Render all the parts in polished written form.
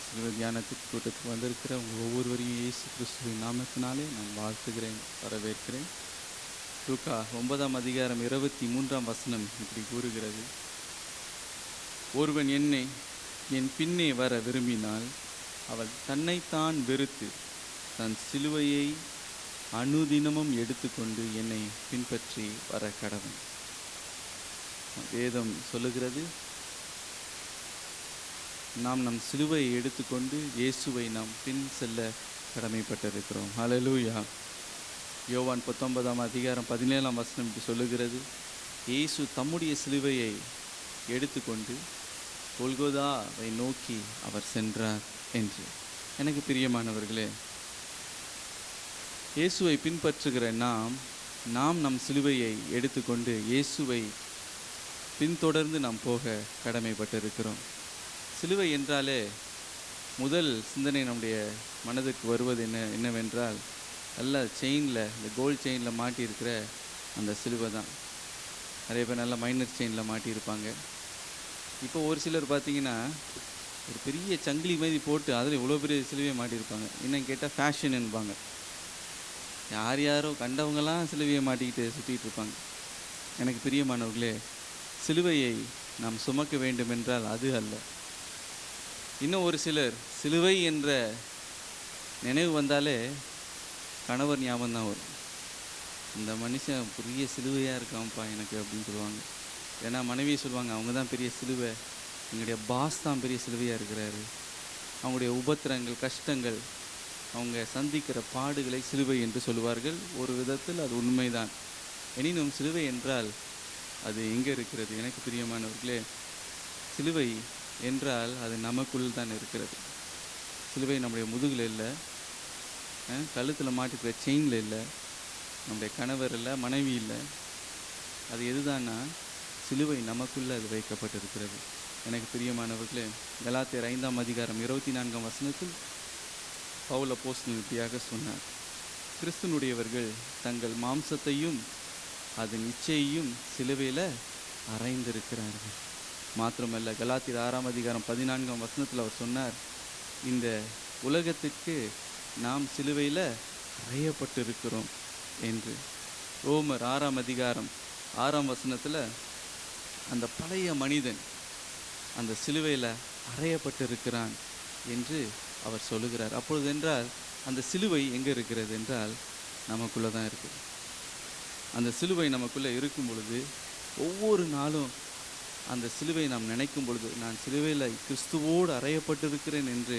சிலுவை தியானத்துக்கு கூட்டத்துக்கு வந்திருக்கிற உங்கள் ஒவ்வொருவரையும் இயேசு கிறிஸ்துவின் நாமத்தினாலே நான் வாழ்த்துகிறேன், வரவேற்கிறேன். லூக்கா 9ஆம் அதிகாரம் 23ஆம் வசனம் இப்படி கூறுகிறது: ஒருவன் என் பின்னே வர விரும்பினால் அவன் தன்னைத்தான் வெறுத்து தன் சிலுவையை அனுதினமும் எடுத்துக்கொண்டு என்னை பின்பற்றி வர கடவன். வேதம் சொல்லுகிறது, நாம் நம் சிலுவையை எடுத்துக்கொண்டு இயேசுவை நாம் பின் செல்ல கடமைப்பட்டிருக்கிறோம். ஹல்லேலூயா. யோவான் 19ஆம் அதிகாரம் 17ஆம் வசனம் இப்படி சொல்லுகிறது: இயேசு தம்முடைய சிலுவையை எடுத்துக்கொண்டு கொல்கோதாவை நோக்கி அவர் சென்றார் என்று. எனக்கு பிரியமானவர்களே, இயேசுவை பின்பற்றுகிற நாம் நம் சிலுவையை எடுத்துக்கொண்டு இயேசுவை பின்தொடர்ந்து நாம் போக கடமைப்பட்டிருக்கிறோம். சிலுவை என்றாலே முதல் சிந்தனை நம்முடைய மனதுக்கு வருவது என்னவென்றால், நல்ல செயினில், இந்த கோல்டு செயினில் மாட்டியிருக்கிற அந்த சிலுவை தான். நிறைய பேர் நல்லா மைனர் செயினில் மாட்டியிருப்பாங்க. இப்போ ஒரு சிலர் பார்த்திங்கன்னா ஒரு பெரிய சங்கிலி மாதிரி போட்டு அதில் இவ்வளோ பெரிய சிலுவையை மாட்டியிருப்பாங்க. இன்னும் கேட்டால் ஃபேஷனுன்பாங்க. யாரோ கண்டவங்களாம் சிலுவையை மாட்டிக்கிட்டு சுற்றிட்டு இருப்பாங்க. எனக்கு பிரியமானவர்களே, சிலுவையை நாம் சுமக்க வேண்டும் என்றால் அது அல்ல. இன்னும் ஒரு சிலர் சிலுவை என்ற நினைவு வந்தாலே கணவர் ஞாபகம் தான் வரும். இந்த மனுஷன் பெரிய சிலுவையாக இருக்கான்ப்பா எனக்கு அப்படின்னு சொல்லுவாங்க. ஏன்னா மனைவியை சொல்லுவாங்க, அவங்க தான் பெரிய சிலுவை, எங்களுடைய பாஸ் தான் பெரிய சிலுவையாக இருக்கிறாரு. அவங்களுடைய உபத்திரங்கள், கஷ்டங்கள், அவங்க சந்திக்கிற பாடுகளை சிலுவை என்று சொல்லுவார்கள். ஒரு விதத்தில் அது உண்மைதான். எனினும் சிலுவை என்றால் அது எங்கே இருக்கிறது? எனக்கு பிரியமானவர்களே, சிலுவை என்றால் அது நமக்குள் தான் இருக்கிறது. சிலுவை நம்முடைய முதுகில் இல்லை, கழுத்தில் மாட்டிக்கிற செயினில் இல்லை, நம்முடைய கணவர் இல்லை, மனைவி இல்லை. அது எதுதான்னா சிலுவை நமக்குள்ளே அது வைக்கப்பட்டிருக்கிறது. எனக்கு பிரியமானவர்களே, கலாத்தியர் 5ஆம் அதிகாரம் 24ஆம் வசனத்தில் பவுல் அப்போஸ்தலன் இப்படியாக சொன்னார்: கிறிஸ்துனுடையவர்கள் தங்கள் மாம்சத்தையும் அதன் இச்சையையும் சிலுவையில் அறைந்திருக்கிறார்கள். மாத்திரமல்ல, கலாத்தியர் 6ஆம் அதிகாரம் 14ஆம் வசனத்தில் அவர் சொன்னார், இந்த உலகத்திற்கு நாம் சிலுவையில் அறையப்பட்டிருக்கிறோம் என்று. ரோமர் 6ஆம் அதிகாரம் 6ஆம் வசனத்தில் அந்த பழைய மனிதன் அந்த சிலுவையில் அறையப்பட்டிருக்கிறான் என்று அவர் சொல்லுகிறார். அப்பொழுது என்றால் அந்த சிலுவை எங்கே இருக்கிறது என்றால் நமக்குள்ளே தான் இருக்குது. அந்த சிலுவை நமக்குள்ளே இருக்கும் பொழுது ஒவ்வொரு நாளும் அந்த சிலுவை நாம் நினைக்கும் பொழுது, நான் சிலுவையில் கிறிஸ்துவோடு அறையப்பட்டிருக்கிறேன் என்று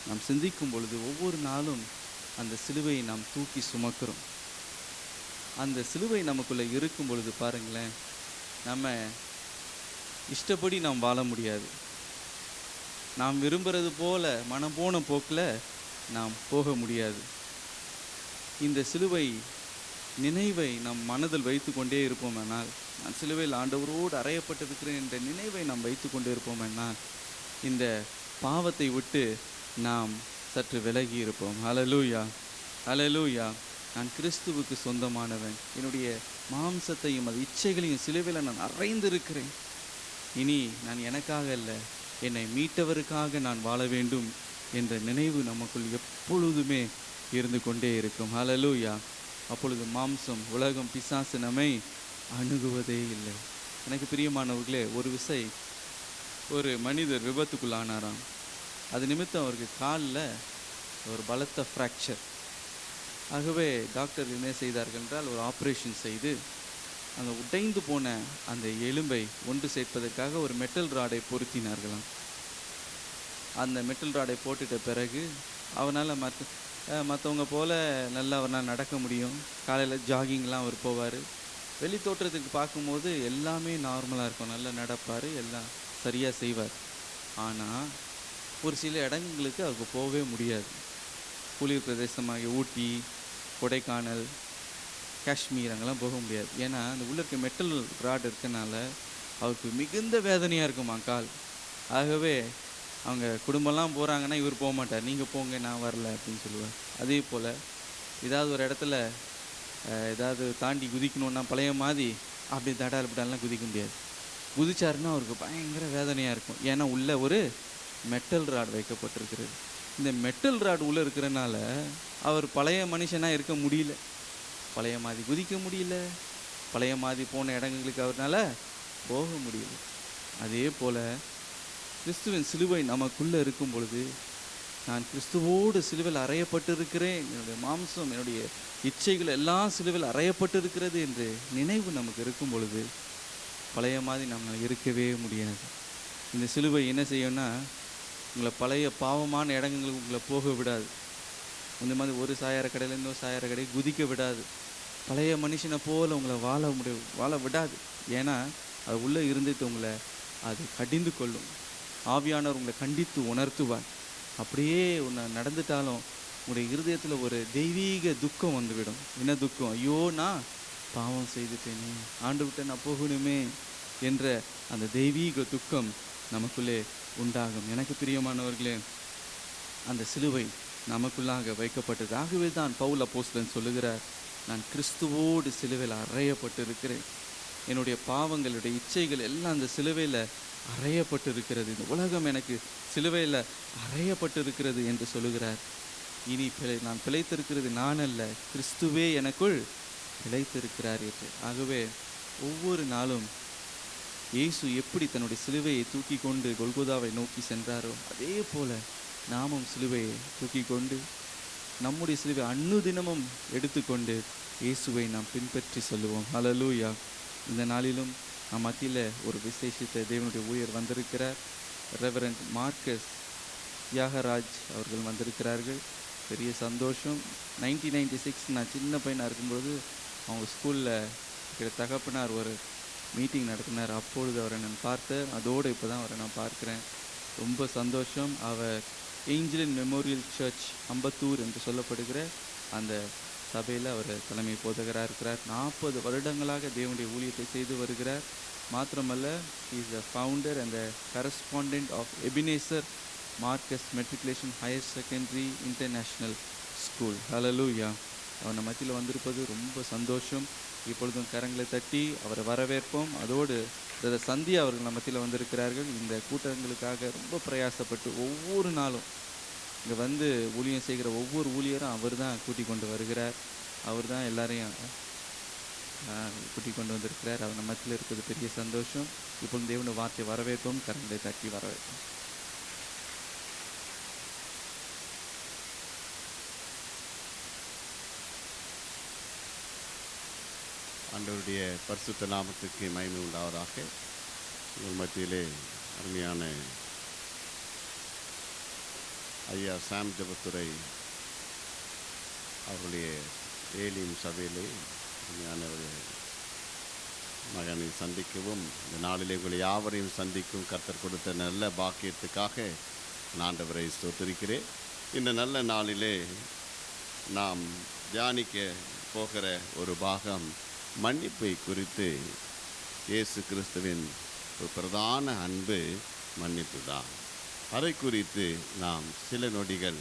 நாம் சிந்திக்கும் பொழுது ஒவ்வொரு நாளும் அந்த சிலுவையை நாம் தூக்கி சுமக்கிறோம். அந்த சிலுவை நமக்குள்ளே இருக்கும் பொழுது பாருங்களேன், நம்ம இஷ்டப்படி நாம் வாழ முடியாது. நாம் விரும்புகிறது போல மனம் போன போக்கில் நாம் போக முடியாது. இந்த சிலுவை நினைவை நம் மனதில் வைத்து கொண்டே இருப்போமென்றால், நான் சிலுவையில் ஆண்டவரோடு அறையப்பட்டிருக்கிறேன் என்ற நினைவை நாம் வைத்து கொண்டே இருப்போமென்றால் இந்த பாவத்தை விட்டு நாம் சற்று விலகி இருப்போம். ஹல்லேலூயா, ஹல்லேலூயா. நான் கிறிஸ்துவுக்கு சொந்தமானவன், என்னுடைய மாம்சத்தையும் அது இச்சைகளையும் சிலுவையில் நான் அறைந்திருக்கிறேன். இனி நான் எனக்காக அல்ல, என்னை மீட்டவருக்காக நான் வாழ வேண்டும் என்ற நினைவு நமக்குள் எப்பொழுதுமே இருந்து கொண்டே இருக்கும். ஹல்லேலூயா. அப்பொழுது மாம்சம், உலகம், பிசாசு நம்மை அணுகுவதே இல்லை. எனக்கு பிரியமானவர்களே, ஒரு விசை ஒரு மனிதர் விபத்துக்குள்ளானாராம். அது நிமித்தம் அவருக்கு காலில் ஒரு பலத்த ஃப்ராக்சர். ஆகவே டாக்டர் என்ன செய்தார்கள் என்றால், ஒரு ஆப்ரேஷன் செய்து அந்த உடைந்து போன அந்த எலும்பை ஒன்று சேர்ப்பதற்காக ஒரு மெட்டல் ராடை பொருத்தினார்களாம். அந்த மெட்டல் ராடை போட்டுட்ட பிறகு அவனால் மற்றவங்க போல் நல்லா அவனால் நடக்க முடியும். காலையில் ஜாகிங்லாம் அவர் போவார். வெளி தோற்றத்துக்கு பார்க்கும்போது எல்லாமே நார்மலாக இருக்கும், நல்லா நடப்பார், எல்லாம் சரியாக செய்வார். ஆனால் ஒரு சில இடங்களுக்கு அவருக்கு போகவே முடியாது. குளிர் பிரதேசமாக ஊட்டி, கொடைக்கானல், காஷ்மீர் அங்கெல்லாம் போக முடியாது. ஏன்னா அந்த உள்ள இருக்க மெட்டல் ராட் இருக்கனால அவருக்கு மிகுந்த வேதனையாக இருக்குமா கால். ஆகவே அவங்க குடும்பம்லாம் போகிறாங்கன்னா இவர் போக மாட்டார். நீங்கள் போங்க, நான் வரல அப்படின்னு சொல்லுவார். அதே போல் ஏதாவது ஒரு இடத்துல ஏதாவது தாண்டி குதிக்கணுன்னா பழைய மாதிரி அப்படி தடால் படாலாம் குதிக்க முடியாது. குதிச்சாருன்னா அவருக்கு பயங்கர வேதனையாக இருக்கும். ஏன்னா உள்ள ஒரு மெட்டல் ராட் வைக்கப்பட்டிருக்கிறது. இந்த மெட்டல் ராட் உள்ளே இருக்கிறனால அவர் பழைய மனுஷனாக இருக்க முடியல, பழைய மாதிரி குதிக்க முடியல, பழைய மாதிரி போன இடங்களுக்கு அவரால் போக முடியல. அதே போல் கிறிஸ்துவின் சிலுவை நமக்குள்ளே இருக்கும் பொழுது, நான் கிறிஸ்துவோடு சிலுவையில் அறையப்பட்டிருக்கிறேன், என்னுடைய மாம்சம் என்னுடைய இச்சைகள் எல்லாம் சிலுவையில் அறையப்பட்டிருக்கிறது என்று நினைவு நமக்கு இருக்கும் பொழுது பழைய மாதிரி நம்ம இருக்கவே முடியாது. இந்த சிலுவை என்ன செய்யும்னா, உங்களை பழைய பாவமான இடங்களுக்கு உங்களை போக விடாது. இந்த மாதிரி ஒரு சாயார கடையிலேருந்து ஒரு சாயார கடை குதிக்க விடாது. பழைய மனுஷனை போல் உங்களை வாழ விடாது. ஏன்னா அது உள்ளே இருந்துட்டு உங்களை அது கடிந்து கொள்ளும். ஆவியானவர் உங்களை கண்டித்து உணர்த்துவார். அப்படியே ஒன்று நடந்துட்டாலும் உங்களுடைய இருதயத்தில் ஒரு தெய்வீக துக்கம் வந்துவிடும். என்ன துக்கம்? ஐயோ, நான் பாவம் செய்துட்டேனே, ஆண்டு விட்டு நான் போகணுமே என்ற அந்த தெய்வீக துக்கம் நமக்குள்ளே உண்டாகும். எனக்கு பிரியமானவர்களே, அந்த சிலுவை நமக்குள்ளாக வைக்கப்பட்டது. ஆகவே தான் பவுல் அப்போஸ்தலன் சொல்லுகிறார், நான் கிறிஸ்துவோடு சிலுவையில் அறையப்பட்டிருக்கிறேன். என்னுடைய பாவங்களுடைய இச்சைகள் எல்லாம் அந்த சிலுவையில் அறையப்பட்டிருக்கிறது. இந்த உலகம் எனக்கு சிலுவையில் அறையப்பட்டிருக்கிறது என்று சொல்லுகிறார். இனி நான் பிழைத்திருக்கிறது நான் அல்ல, கிறிஸ்துவே எனக்குள் பிழைத்திருக்கிறார் என்று. ஆகவே ஒவ்வொரு நாளும் இயேசு எப்படி தன்னுடைய சிலுவையை தூக்கி கொண்டு கொல்கோதாவை நோக்கி சென்றாரோ, அதே போல நாமும் சிலுவையை தூக்கி கொண்டு நம்முடைய சிலுவை அன்னுதினமும் எடுத்துக்கொண்டு இயேசுவை நாம் பின்பற்றி செல்லுவோம். ஹல்லேலூயா. இந்த நாளிலும் நம் மத்தியில் ஒரு விசேஷத்தை தேவனுடைய ஊழியர் வந்திருக்கிறார். ரெவரண்ட் மார்க்கஸ் தியாகராஜ் அவர்கள் வந்திருக்கிறார்கள். பெரிய சந்தோஷம். 1996 நான் சின்ன பையனாக இருக்கும்போது அவங்க ஸ்கூலில் தகப்பனார் ஒரு மீட்டிங் நடத்தினார். அப்பொழுது அவரை நான் பார்த்தேன். அதோடு இப்போ தான் அவரை நான் பார்க்குறேன். ரொம்ப சந்தோஷம். அவர் ஏஞ்சலின் மெமோரியல் சர்ச் அம்பத்தூர் என்று சொல்லப்படுகிற அந்த சபையில் அவர் தலைமை போதகராக இருக்கிறார். 40 வருடங்களாக தேவனுடைய ஊழியத்தை செய்து வருகிறார். மாத்திரமல்ல, is the founder and the correspondent of Ebenezer Marcus matriculation higher secondary international school. Hallelujah. அவர் நம்ம மத்தியில் வந்திருப்பது ரொம்ப சந்தோஷம். இப்பொழுதும் கரங்களை தட்டி அவரை வரவேற்போம். அதோடு சந்தியா அவர்கள் நம்ம மத்தியில் வந்திருக்கிறார்கள். இந்த கூட்டங்களுக்காக ரொம்ப பிரயாசப்பட்டு ஒவ்வொரு நாளும் இங்கே வந்து ஊழியம் செய்கிற ஒவ்வொரு ஊழியரும் அவர் தான் கூட்டிக் கொண்டு வருகிறார். அவர் தான் எல்லாரையும் கூட்டிக் கொண்டு வந்திருக்கிறார். அவர் நம்ம மத்தியில் இருக்கிறது பெரிய சந்தோஷம். இப்பொழுது தேவனுடைய வார்த்தை வரவேற்போம். கரங்களை தட்டி வரவேற்போம். ஆண்டவருடைய பரிசுத்த நாமத்துக்கு மகிமை உண்டாவதாக. உங்கள் மத்தியிலே அருமையான ஐயா சாம் ஜெபத்துரை அவருடைய ஏலியும் சபையிலே அருமையான ஒரு மகனை சந்திக்கவும், இந்த நாளிலே உங்களை யாவரையும் சந்திக்கும் கர்த்தர் கொடுத்த நல்ல பாக்கியத்துக்காக நான் ஆண்டவரை ஸ்தோத்திரிக்கிறேன். இந்த நல்ல நாளிலே நாம் தியானிக்க போகிற ஒரு பாகம் மன்னிப்பை குறித்து. இயேசு கிறிஸ்துவின் ஒரு பிரதான அன்பு மன்னிப்பு தான். அதை குறித்து நாம் சில நொடிகள்,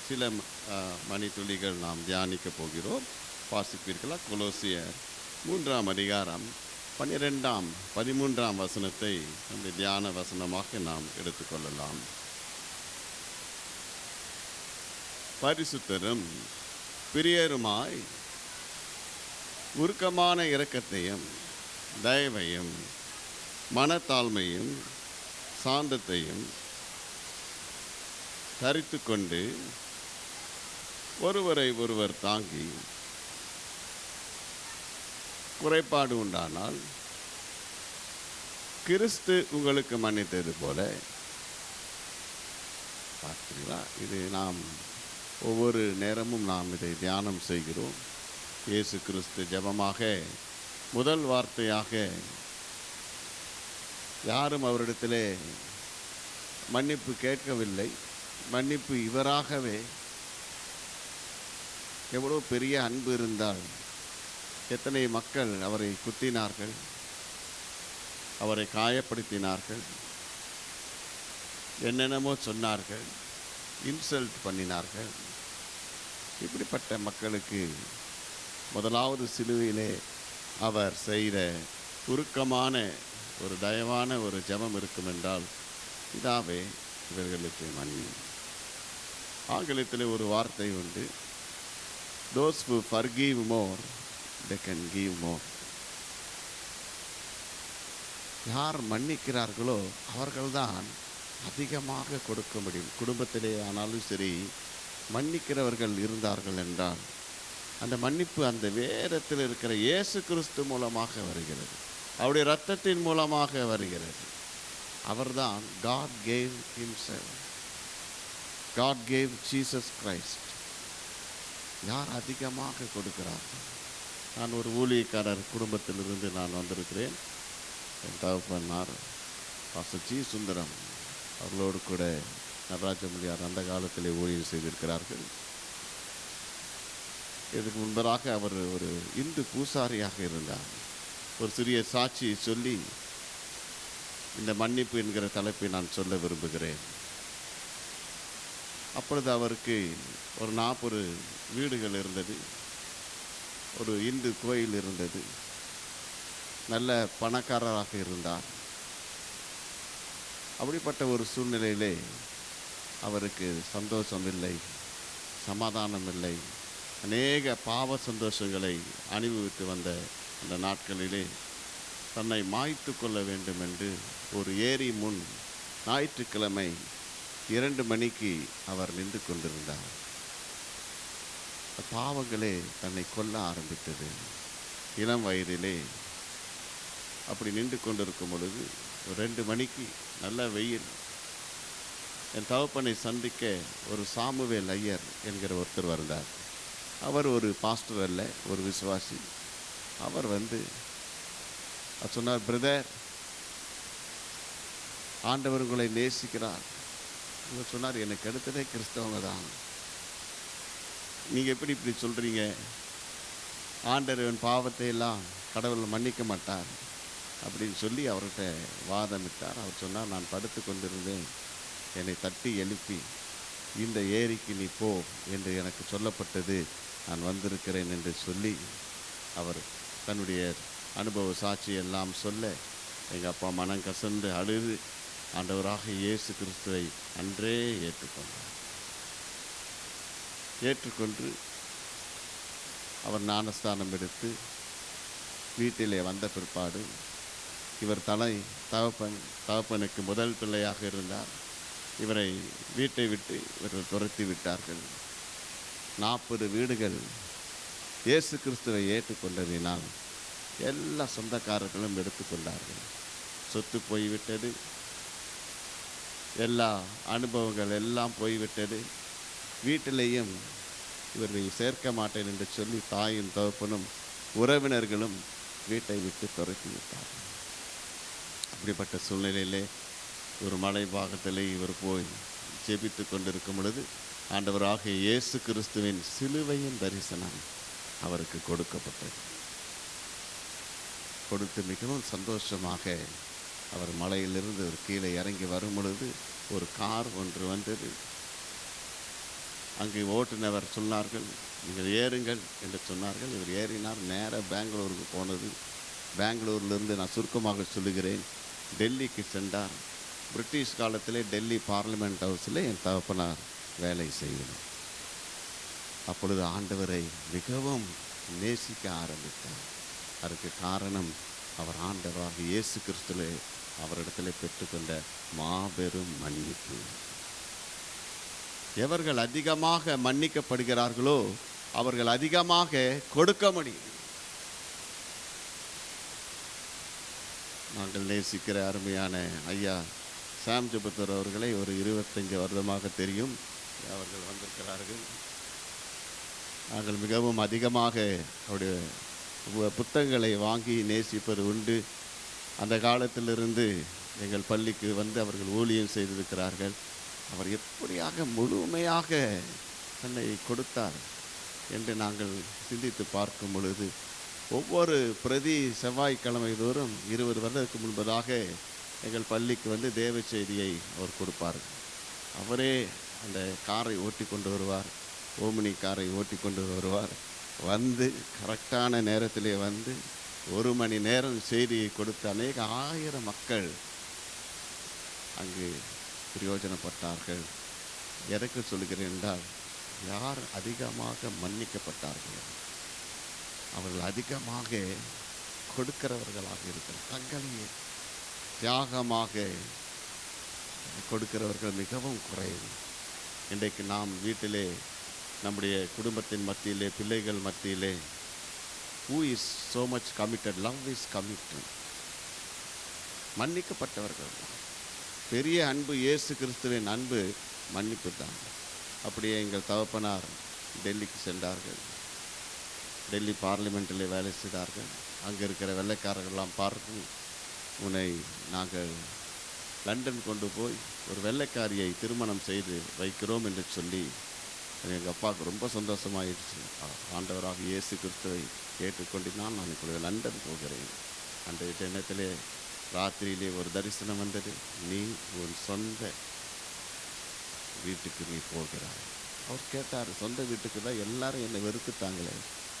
சில மணித்துளிகள் நாம் தியானிக்க போகிறோம். வாசிப்பீர்களா? கொலோசியர் 3ஆம் அதிகாரம் 12ஆம் 13ஆம் வசனத்தை நம்முடைய தியான வசனமாக நாம் எடுத்துக்கொள்ளலாம். பரிசுத்தரும் பிரியருமாய் உருக்கமான இரக்கத்தையும் தயவையும் மனத்தாழ்மையும் சாந்தத்தையும் தரித்து கொண்டு ஒருவரை ஒருவர் தாங்கி, குறைபாடு உண்டானால் கிறிஸ்து உங்களுக்கு மன்னித்தது போல. பார்க்கிறீங்களா? இது நாம் ஒவ்வொரு நேரமும் நாம் இதை தியானம் செய்கிறோம். இயேசு கிறிஸ்து ஜெபமாக முதல் வார்த்தையாக யாரும் அவரிடத்திலே மன்னிப்பு கேட்கவில்லை. மன்னிப்பு இவராகவே. எவ்வளோ பெரிய அன்பு இருந்தால் எத்தனை மக்கள் அவரை குத்தினார்கள், அவரை காயப்படுத்தினார்கள், என்னென்னமோ சொன்னார்கள், இன்சல்ட் பண்ணினார்கள். இப்படிப்பட்ட மக்களுக்கு முதலாவது சிலுவையிலே அவர் செய்த உருக்கமான ஒரு தயவான ஒரு ஜெபம் இருக்கும் என்றால், பிதாவே இவர்களுக்கு மன்னி. ஆங்கிலத்தில் ஒரு வார்த்தை உண்டு, those who forgive more they can give more. யார் மன்னிக்கிறார்களோ அவர்கள்தான் அதிகமாக கொடுக்க முடியும். குடும்பத்திலே ஆனாலும் சரி, மன்னிக்கிறவர்கள் இருந்தார்கள் என்றால் அந்த மன்னிப்பு அந்த வேதத்தில் இருக்கிற இயேசு கிறிஸ்து மூலமாக வருகிறது, அவருடைய இரத்தத்தின் மூலமாக வருகிறது. அவர்தான் God gave himself. God gave Jesus Christ. யார் அதிகமாக கொடுக்கிறார்கள்? நான் ஒரு ஊழியக்காரர் குடும்பத்திலிருந்து நான் வந்திருக்கிறேன். என் தகப்பனார் பாஸ்டர் ஜி சுந்தரம் அவர்களோடு கூட நடராஜமொழியார் அந்த காலத்திலே ஊழியர் செய்திருக்கிறார்கள். இதுக்கு முன்பதாக அவர் ஒரு இந்து பூசாரியாக இருந்தார். ஒரு சிறிய சாட்சியை சொல்லி இந்த மன்னிப்பு என்கிற தலைப்பை நான் சொல்ல விரும்புகிறேன். அப்பொழுது அவருக்கு ஒரு 40 வீடுகள் இருந்தது, ஒரு இந்து கோயில் இருந்தது, நல்ல பணக்காரராக இருந்தார். அப்படிப்பட்ட ஒரு சூழ்நிலையிலே அவருக்கு சந்தோஷம் இல்லை, சமாதானம் இல்லை. அநேக பாவ சந்தோஷங்களை அனுபவித்து வந்த அந்த நாட்களிலே தன்னை மாய்த்து கொள்ள வேண்டும் என்று ஒரு ஏரி முன் ஞாயிற்றுக்கிழமை 2 மணிக்கு அவர் நின்று கொண்டிருந்தார். பாவங்களே தன்னை கொல்ல ஆரம்பித்தது. இளம் வயதிலே அப்படி நின்று கொண்டிருக்கும் பொழுது ஒரு 2 மணிக்கு நல்ல வெயில். என் தகப்பனை சந்திக்க ஒரு சாமுவேல் ஐயர் என்கிற ஒருத்தர் வந்தார். அவர் ஒரு பாஸ்டர் அல்ல, ஒரு விசுவாசி. அவர் வந்து சொன்னார், பிரதர், ஆண்டவர் உங்களை நேசிக்கிறார். இவர் சொன்னார், எனக்கு அடுத்ததே கிறிஸ்தவங்க தான், நீங்கள் எப்படி இப்படி சொல்கிறீங்க? ஆண்டவன் பாவத்தை எல்லாம் கடவுள் மன்னிக்க மாட்டார் அப்படின்னு சொல்லி அவர்கிட்ட வாதமிட்டார். அவர் சொன்னார், நான் படுத்து கொண்டிருந்தேன், என்னை தட்டி எழுப்பி இந்த ஏரிக்கு நீ போ என்று எனக்கு சொல்லப்பட்டது, நான் வந்திருக்கிறேன் என்று சொல்லி அவர் தன்னுடைய அனுபவ சாட்சியெல்லாம் சொல்ல எங்கள் அப்பா மனம் கசந்து அழுது ஆண்டவராக இயேசு கிறிஸ்துவை அன்றே ஏற்றுக்கொண்டார். ஏற்றுக்கொண்டு அவர் ஞானஸ்தானம் எடுத்து வீட்டிலே வந்த பிற்பாடு இவர் தகப்பனுக்கு முதல் பிள்ளையாக இருந்தார். இவரை வீட்டை விட்டு இவர்கள் துரத்தி விட்டார்கள். 40 வீடுகள் இயேசு கிறிஸ்துவை ஏற்றுக்கொண்டதினால் எல்லா சொந்தக்காரர்களும் எடுத்துக்கொண்டார்கள். சொத்து போய்விட்டது, எல்லா அனுபவங்கள் எல்லாம் போய்விட்டது. வீட்டிலேயும் இவரை சேர்க்க மாட்டேன் என்று சொல்லி தாயும் தகப்பனும் உறவினர்களும் வீட்டை விட்டு துரத்தி விட்டார்கள். அப்படிப்பட்ட சூழ்நிலையிலே ஒரு மலை பாகத்திலே இவர் போய் ஜெபித்து கொண்டிருக்கும் பொழுது ஆண்டவராக இயேசு கிறிஸ்துவின் சிலுவையின் தரிசனம் அவருக்கு கொடுக்கப்பட்டது. கொடுத்து மிகவும் சந்தோஷமாக அவர் மலையிலிருந்து ஒரு கீழே இறங்கி வரும் பொழுது ஒரு கார் ஒன்று வந்தது. அங்கு ஓட்டுநர் சொன்னார்கள், நீங்கள் ஏறுங்கள் என்று சொன்னார்கள். இவர் ஏறினார். நேராக பெங்களூருக்கு போனது. பெங்களூரிலிருந்து நான் சுருக்கமாக சொல்லுகிறேன், டெல்லிக்கு சென்றார். பிரிட்டிஷ் காலத்திலே டெல்லி பார்லிமெண்ட் ஹவுஸில் என் தகப்பனார் வேலை செய்கிறார். அப்பொழுது ஆண்டவரை மிகவும் நேசிக்க ஆரம்பித்தார். அதற்கு காரணம் அவர் ஆண்டவராக இயேசு கிறிஸ்துவை அவரிடத்தில் பெற்றுக்கொண்ட மாபெரும் மன்னிப்பு. எவர்கள் அதிகமாக மன்னிக்கப்படுகிறார்களோ அவர்கள் அதிகமாக கொடுக்க முடியும். நாங்கள் நேசிக்கிற அருமையான ஐயா சாம் ஜெபத்தர் அவர்களை ஒரு 25 வருடமாக தெரியும். அவர்கள் வந்திருக்கிறார்கள். நாங்கள் மிகவும் அதிகமாக அவருடைய புத்தகங்களை வாங்கி நேசிப்பது உண்டு. அந்த காலத்திலிருந்து எங்கள் பள்ளிக்கு வந்து அவர்கள் ஊழியம் செய்திருக்கிறார்கள். அவர் எப்படியாக முழுமையாக தன்னை கொடுத்தார் என்று நாங்கள் சிந்தித்து பார்க்கும் பொழுது ஒவ்வொரு பிரதி செவ்வாய்க்கிழமை தோறும் 20 வருடத்துக்கு முன்பதாக எங்கள் பள்ளிக்கு வந்து தேவ செய்தியை அவர் கொடுப்பார். அவரே அந்த காரை ஓட்டி கொண்டு வருவார், ஓமினி காரை ஓட்டி கொண்டு வருவார். வந்து கரெக்டான நேரத்திலே வந்து 1 மணி நேரம் செய்தியை கொடுத்து அநேக 1000 மக்கள் அங்கு பிரயோஜனப்பட்டார்கள். எதற்கு சொல்கிறேன் என்றால், யார் அதிகமாக மன்னிக்கப்பட்டார்கள் அவர்கள் அதிகமாக கொடுக்கிறவர்களாக இருக்கிறார். தங்களையே தியாகமாக கொடுக்கிறவர்கள் மிகவும் குறைவு. இன்றைக்கு நாம் வீட்டிலே, நம்முடைய குடும்பத்தின் மத்தியிலே, பிள்ளைகள் மத்தியிலே, who is so much committed, love is committed, மன்னிக்கப்பட்டவர்கள் தான். பெரிய அன்பு இயேசு கிறிஸ்துவின் அன்பு மன்னிப்பு தான். அப்படியே எங்கள் தகப்பனார் டெல்லிக்கு சென்றார்கள். டெல்லி பார்லிமெண்ட்டில் வேலை செய்தார்கள். அங்கே இருக்கிற வெள்ளைக்காரர்கள்லாம் பார்த்து, உன்னை நாங்கள் லண்டன் கொண்டு போய் ஒரு வெள்ளைக்காரியை திருமணம் செய்து வைக்கிறோம் என்று சொல்லி எங்கள் அப்பாவுக்கு ரொம்ப சந்தோஷமாயிடுச்சு. ஆண்டவராக இயேசு கிறிஸ்துவை கேட்டுக்கொண்டினால் நான் இப்பொழுது லண்டன் போகிறேன். அந்த எண்ணத்திலே ராத்திரியிலே ஒரு தரிசனம் வந்தது. நீ உன் சொந்த வீட்டுக்கு நீ போகிறாய். அவர் கேட்டார், சொந்த வீட்டுக்கு தான் எல்லாரும் என்னை வெறுத்துட்டாங்களே,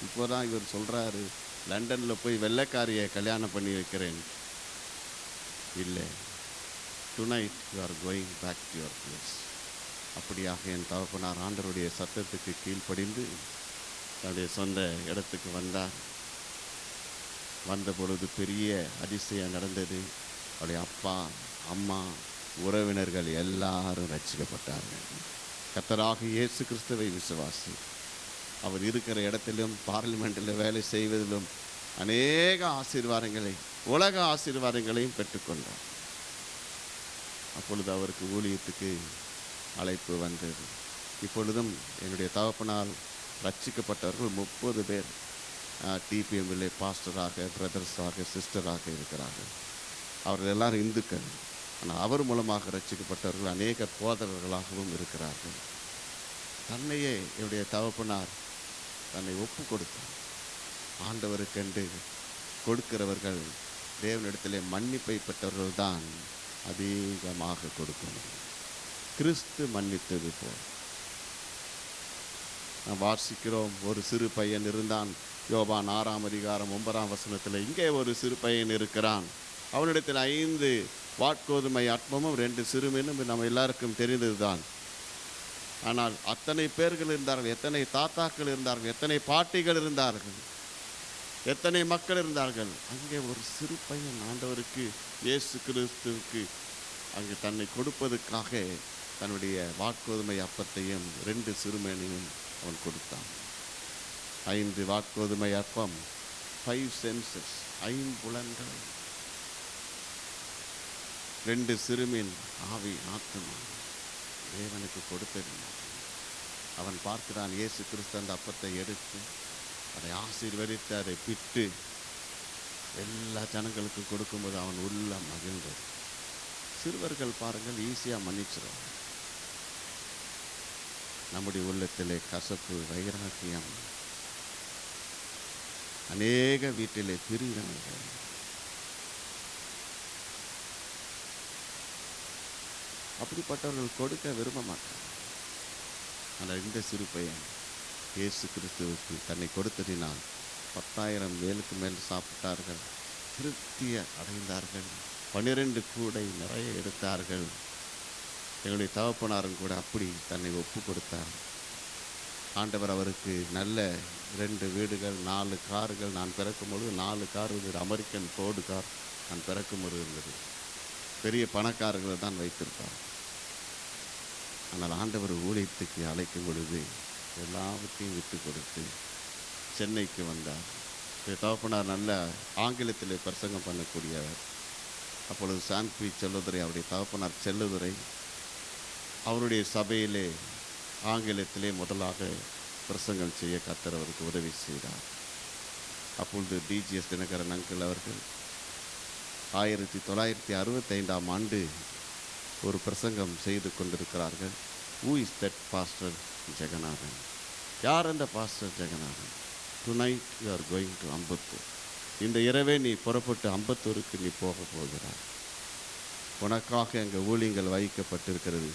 இப்போ தான் இவர் சொல்கிறாரு லண்டனில் போய் வெள்ளைக்காரியை கல்யாணம் பண்ணி வைக்கிறேன். இல்லை, tonight you are going back to your place. அப்படியாக என் தகப்பனார் ஆண்டவருடைய சத்தத்துக்கு கீழ்ப்படிந்து தன்னுடைய சொந்த இடத்துக்கு வந்தார். வந்த பொழுது பெரிய அதிசயம் நடந்தது. அவருடைய அப்பா, அம்மா, உறவினர்கள் எல்லாரும் ரட்சிக்கப்பட்டார்கள். கர்த்தராக இயேசு கிறிஸ்துவை விசுவாசி அவர் இருக்கிற இடத்திலும் பார்லிமெண்ட்டில் வேலை செய்வதிலும் அநேக ஆசீர்வாதங்களை, உலக ஆசீர்வாதங்களையும் பெற்றுக்கொண்டார். அப்பொழுது அவருக்கு ஊழியத்துக்கு அழைப்பு வந்தது. இப்பொழுதும் என்னுடைய தகப்பனால் ரட்சிக்கப்பட்டவர்கள் 30 பேர் டிபிஎம்மிலே பாஸ்டராக, பிரதர்ஸாக, சிஸ்டராக இருக்கிறார்கள். அவர்கள் எல்லாரும் இந்துக்கள். ஆனால் அவர் மூலமாக ரட்சிக்கப்பட்டவர்கள் அநேக போதகர்களாகவும் இருக்கிறார்கள். தன்னையே என்னுடைய தகப்பனார் தன்னை ஒப்பு கொடுத்தார். ஆண்டவருக்கென்று கொடுக்கிறவர்கள் தேவனிடத்திலே மன்னிப்பை பெற்றவர்கள் தான் அதிகமாக கொடுக்கணும். கிறிஸ்து மன்னித்தது போல் நாம் வாசிக்கிறோம். ஒரு சிறு பையன் இருந்தான். யோவான் 6ஆம் அதிகாரம் 9ஆம் வசனத்தில், இங்கே ஒரு சிறு பையன் இருக்கிறான், அவனிடத்தில் 5 வாட்கோதுமை அப்பமும் 2 சிறுமீனும் நம்ம எல்லாருக்கும் தெரிந்தது தான். ஆனால் அத்தனை பேர்கள் இருந்தார்கள், எத்தனை தாத்தாக்கள் இருந்தார்கள், எத்தனை பாட்டிகள் இருந்தார்கள், எத்தனை மக்கள் இருந்தார்கள். அங்கே ஒரு சிறு பையன் ஆண்டவருக்கு, இயேசு கிறிஸ்துவுக்கு அங்கே தன்னை கொடுப்பதற்காக தன்னுடைய வாட்கோதுமை அப்பத்தையும் 2 சிறுமீனையும் அவன் கொடுத்தான். 5 வாட்கோதுமை அப்பம், 5 சென்சஸ், 5 புலன்கள், 2 சிறுமீன், ஆவி ஆத்மா தேவனுக்கு கொடுத்தது. அவன் பார்க்கிறான், இயேசு கிறிஸ்து அந்த அப்பத்தை எடுத்து அதை ஆசீர்வதித்து அதை பிட்டு எல்லா ஜனங்களுக்கும் கொடுக்கும்போது அவன் உள்ள மகிழ்ந்தது. சிறுவர்கள் பாருங்கள், ஈஸியாக மன்னிச்சிடும். நம்முடைய உள்ளத்திலே கசப்பு, வைராக்கியம், அநேக வீட்டிலே பிரிவினைகள், அப்படிப்பட்டவர்கள் கொடுக்க விரும்ப மாட்டார். ஆனால் இந்த சிறு பையன் இயேசு கிறிஸ்துவுக்கு தன்னை கொடுத்ததினால் 10,000 மேலுக்கு மேல் சாப்பிட்டார்கள், திருப்தியை அடைந்தார்கள், 12 கூடை நிறைய எடுத்தார்கள். எங்களுடைய தகப்பனாரும் கூட அப்படி தன்னை ஒப்பு கொடுத்தார். ஆண்டவர் அவருக்கு நல்ல 2 வீடுகள், 4 கார்கள். நான் பிறக்கும்பொழுது 4 கார் இருந்தது. அமெரிக்கன் ஃபோர்டு கார் நான் பிறக்கும்போது இருந்தது. பெரிய பணக்காரர்களை தான் வைத்திருப்பார். ஆனால் ஆண்டவர் ஊழியத்துக்கு அழைக்கும் பொழுது எல்லாவற்றையும் விட்டு கொடுத்து சென்னைக்கு வந்தார். தகப்பனார் நல்ல ஆங்கிலத்திலே பிரசங்கம் பண்ணக்கூடியவர். அப்பொழுது சான்பி செல்லுதுரை, அவருடைய தகப்பனார் செல்லுதுரை, அவருடைய சபையிலே ஆங்கிலத்திலே முதலாக பிரசங்கம் செய்ய கர்த்தர் அவருக்கு உதவி செய்தார். அப்பொழுது டிஜிஎஸ் தினகரன் அங்கிள் அவர்கள் 1965ஆம் ஆண்டு ஒரு பிரசங்கம் செய்து கொண்டிருக்கிறார்கள். Who is that pastor Jagannathan? யார் அந்த pastor Jagannathan? Tonight you are going to Ambattur. இந்த இரவே நீ புறப்பட்டு அம்பத்தூருக்கு நீ போக போகிறாய். உனக்காக அங்கே ஊழியங்கள் வைக்கப்பட்டிருக்கிறது.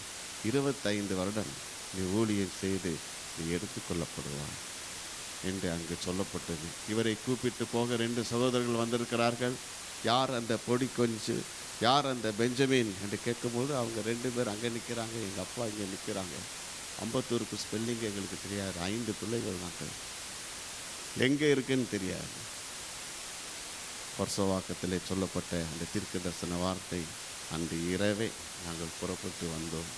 25 வருடம் நீ ஊழியம் செய்து நீ எடுத்துக்கொள்ளப்படுவாய் என்று அங்கு சொல்லப்பட்டது. இவரை கூப்பிட்டு போக 2 சகோதரர்கள் வந்திருக்கிறார்கள். யார் அந்த பொடி கொஞ்சு யார் அந்த பெஞ்சமின் என்று கேட்கும்போது அவங்க 2 பேர் அங்கே நிற்கிறாங்க, எங்கள் அப்பா இங்கே நிற்கிறாங்க. அம்பத்தூருக்கு ஸ்பெல்லிங் எங்களுக்கு தெரியாது, 5 பிள்ளைகள் நாங்கள், எங்கே இருக்குன்னு தெரியாது. வருஷவாக்கத்திலே சொல்லப்பட்ட அந்த தீர்க்க தரிசன வார்த்தை அன்று இரவே நாங்கள் புறப்பட்டு வந்தோம்.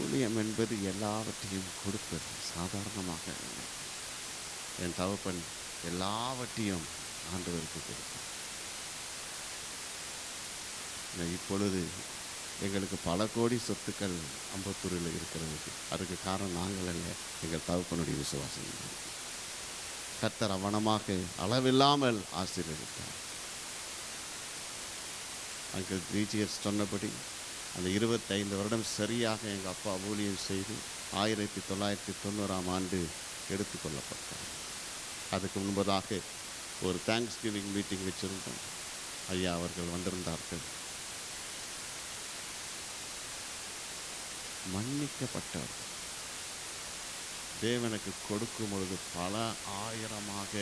ஊழியம் என்பது எல்லாவற்றையும் கொடுப்பது சாதாரணமாக இல்லை. என் தகப்பன் எல்லாவற்றையும் ஆண்டவருக்கு கொடுத்தார். இப்பொழுது எங்களுக்கு பல கோடி சொத்துக்கள் அம்பத்தூரில் இருக்கிறது. அதுக்கு காரணம் நாங்கள் அல்ல, எங்கள் தகப்பனுடைய விசுவாசம். கர்த்தர் அவனமாக அளவில்லாமல் ஆசீர்வதித்தார். அங்கிள் ஜிஜிஎஸ் சொன்னபடி அந்த 25 வருடம் சரியாக எங்கள் அப்பா ஊழியம் செய்து 1990ஆம் ஆண்டு எடுத்துக்கொள்ளப்பட்டார். அதுக்கு முன்பதாக ஒரு தேங்க்ஸ் கிவிங் மீட்டிங் வச்சுருந்தோம். ஐயா அவர்கள் வந்திருந்தார்கள். மன்னிக்கப்பட்டார். தேவனுக்கு கொடுக்கும் பொழுது பல ஆயிரமாக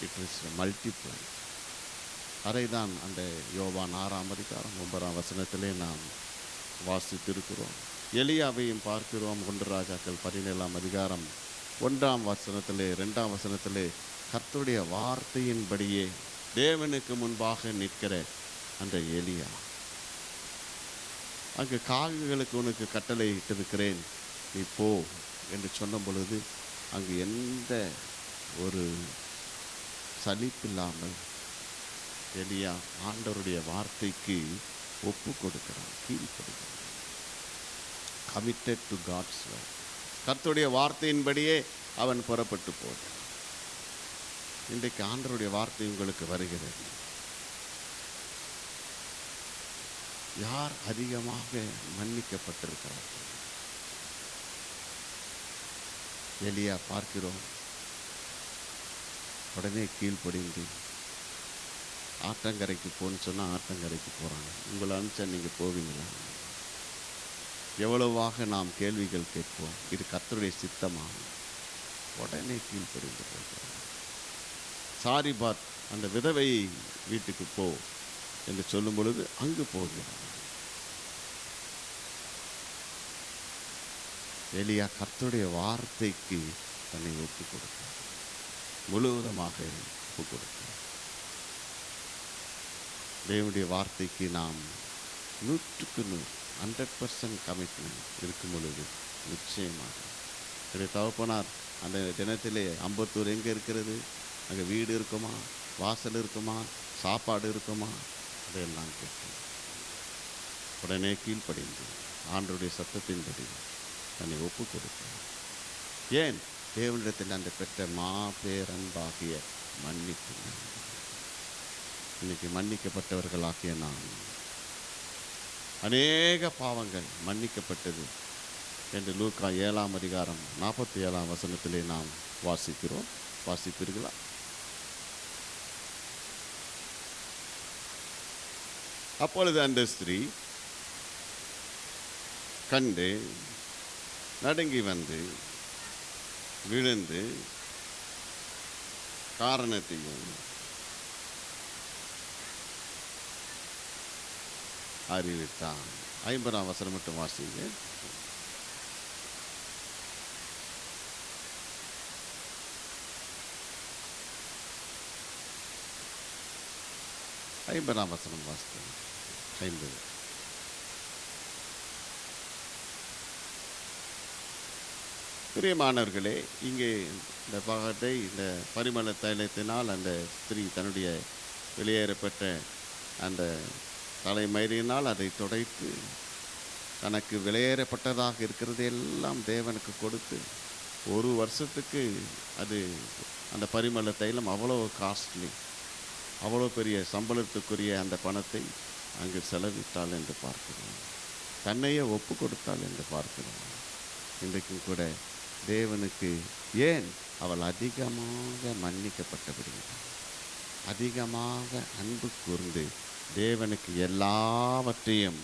இட் இஸ் மல்டிப்ளை. அதைதான் அந்த யோவான் 6ஆம் அதிகாரம் 9ஆம் வசனத்திலே நாம் வாசித்திருக்கிறோம். எலியாவையும் பார்க்கிறோம். 1 ராஜாக்கள் 17ஆம் அதிகாரம் 1ஆம் வசனத்திலே 2ஆம் வசனத்திலே கர்த்தருடைய வார்த்தையின்படியே தேவனுக்கு முன்பாக நிற்கிற அந்த எலியா, அங்கு காகுகளுக்கு உனக்கு கட்டளை இட்டிருக்கிறேன், நீ போ என்று சொன்ன பொழுது அங்கு எந்த ஒரு சலிப்பில்லாமல் எலியா ஆண்டவருடைய வார்த்தைக்கு ஒப்பு கொடுக்கிறான், கீழ்ப்படுகிறான். Committed to God's word. கர்த்தருடைய வார்த்தையின்படியே அவன் புறப்பட்டு போகிறான். இன்றைக்கு ஆண்டவருடைய வார்த்தை உங்களுக்கு வருகிறது. யார் அதிகமாக மன்னிக்கப்பட்டிருக்கிறார்கள்? எலியா பார்க்கிறோம், உடனே கீழ்ப்படிந்து ஆற்றங்கரைக்கு போன்னு சொன்னால் ஆற்றங்கரைக்கு போகிறாங்க. உங்களை அனுப்பிச்சா நீங்கள் போவீங்களா? எவ்வளவாக நாம் கேள்விகள் கேட்போம், இது கர்த்தருடைய சித்தமா? உடனே கீழ்ப்படிந்து போகிறாங்க. சாரிபாத் அந்த விதவை வீட்டுக்கு போ என்று சொல்லும் பொழுது அங்கு போகிறார். எலியா கர்த்தருடைய வார்த்தைக்கு தன்னை ஒப்பு கொடுத்தார், முழுவதுமாக ஒப்பு கொடுத்தார். தேவனுடைய வார்த்தைக்கு நாம் 100% கமிட்மெண்ட் இருக்கும் பொழுது நிச்சயமாக என்னுடைய தகப்பனார் அந்த தினத்திலே அம்பத்தூர் எங்கே இருக்கிறது, அங்கே வீடு இருக்குமா, வாசல் இருக்குமா, சாப்பாடு இருக்குமா, அதையெல்லாம் கேட்கும். உடனே கீழ்ப்படிந்து ஆண்டவருடைய சத்தத்தின்படி தன்னை ஒப்பு கொடுத்தார். ஏன்? தேவனிடத்தில் அந்த பெற்ற மாபேரன்பாகிய மன்னிப்பு. இன்னைக்கு மன்னிக்கப்பட்டவர்களாகிய நாம் அநேக பாவங்கள் மன்னிக்கப்பட்டது என்று லூக்கா 7ஆம் அதிகாரம் 47ஆம் வசனத்திலே நாம் வாசிக்கிறோம். வாசிப்பீர்களா? அப்பொழுது அந்த ஸ்திரீ கண்டு நடுங்கி வந்து விழுந்து காரணத்தையும் அறிவித்தான். 50ஆம் வசனம் மட்டும் வாசிங்க. ஐம்பதாம் வசனம் வாசித்தேன். 50. பிரியமானவர்களே, இங்கே இந்த பாகத்தை இந்த பரிமள தைலத்தினால் அந்த ஸ்திரீ தன்னுடைய வெளியேறப்பட்ட அந்த தலைமயிரினால் அதை துடைத்து தனக்கு வெளியேறப்பட்டதாக இருக்கிறது எல்லாம் தேவனுக்கு கொடுத்து 1 வருஷத்துக்கு அது அந்த பரிமள தைலம் அவ்வளோ காஸ்ட்லி, அவ்வளோ பெரிய சம்பளத்துக்குரிய அந்த பணத்தை அங்கு செலவிட்டாள் என்று பார்க்கிறோம். தன்னையே ஒப்பு கொடுத்தாள் என்று பார்க்கிறோம். இன்றைக்கும் கூட தேவனுக்கு ஏன் அவள் அதிகமாக மன்னிக்கப்பட்டபடியால் அதிகமாக அன்பு கூர்ந்து தேவனுக்கு எல்லாவற்றையும்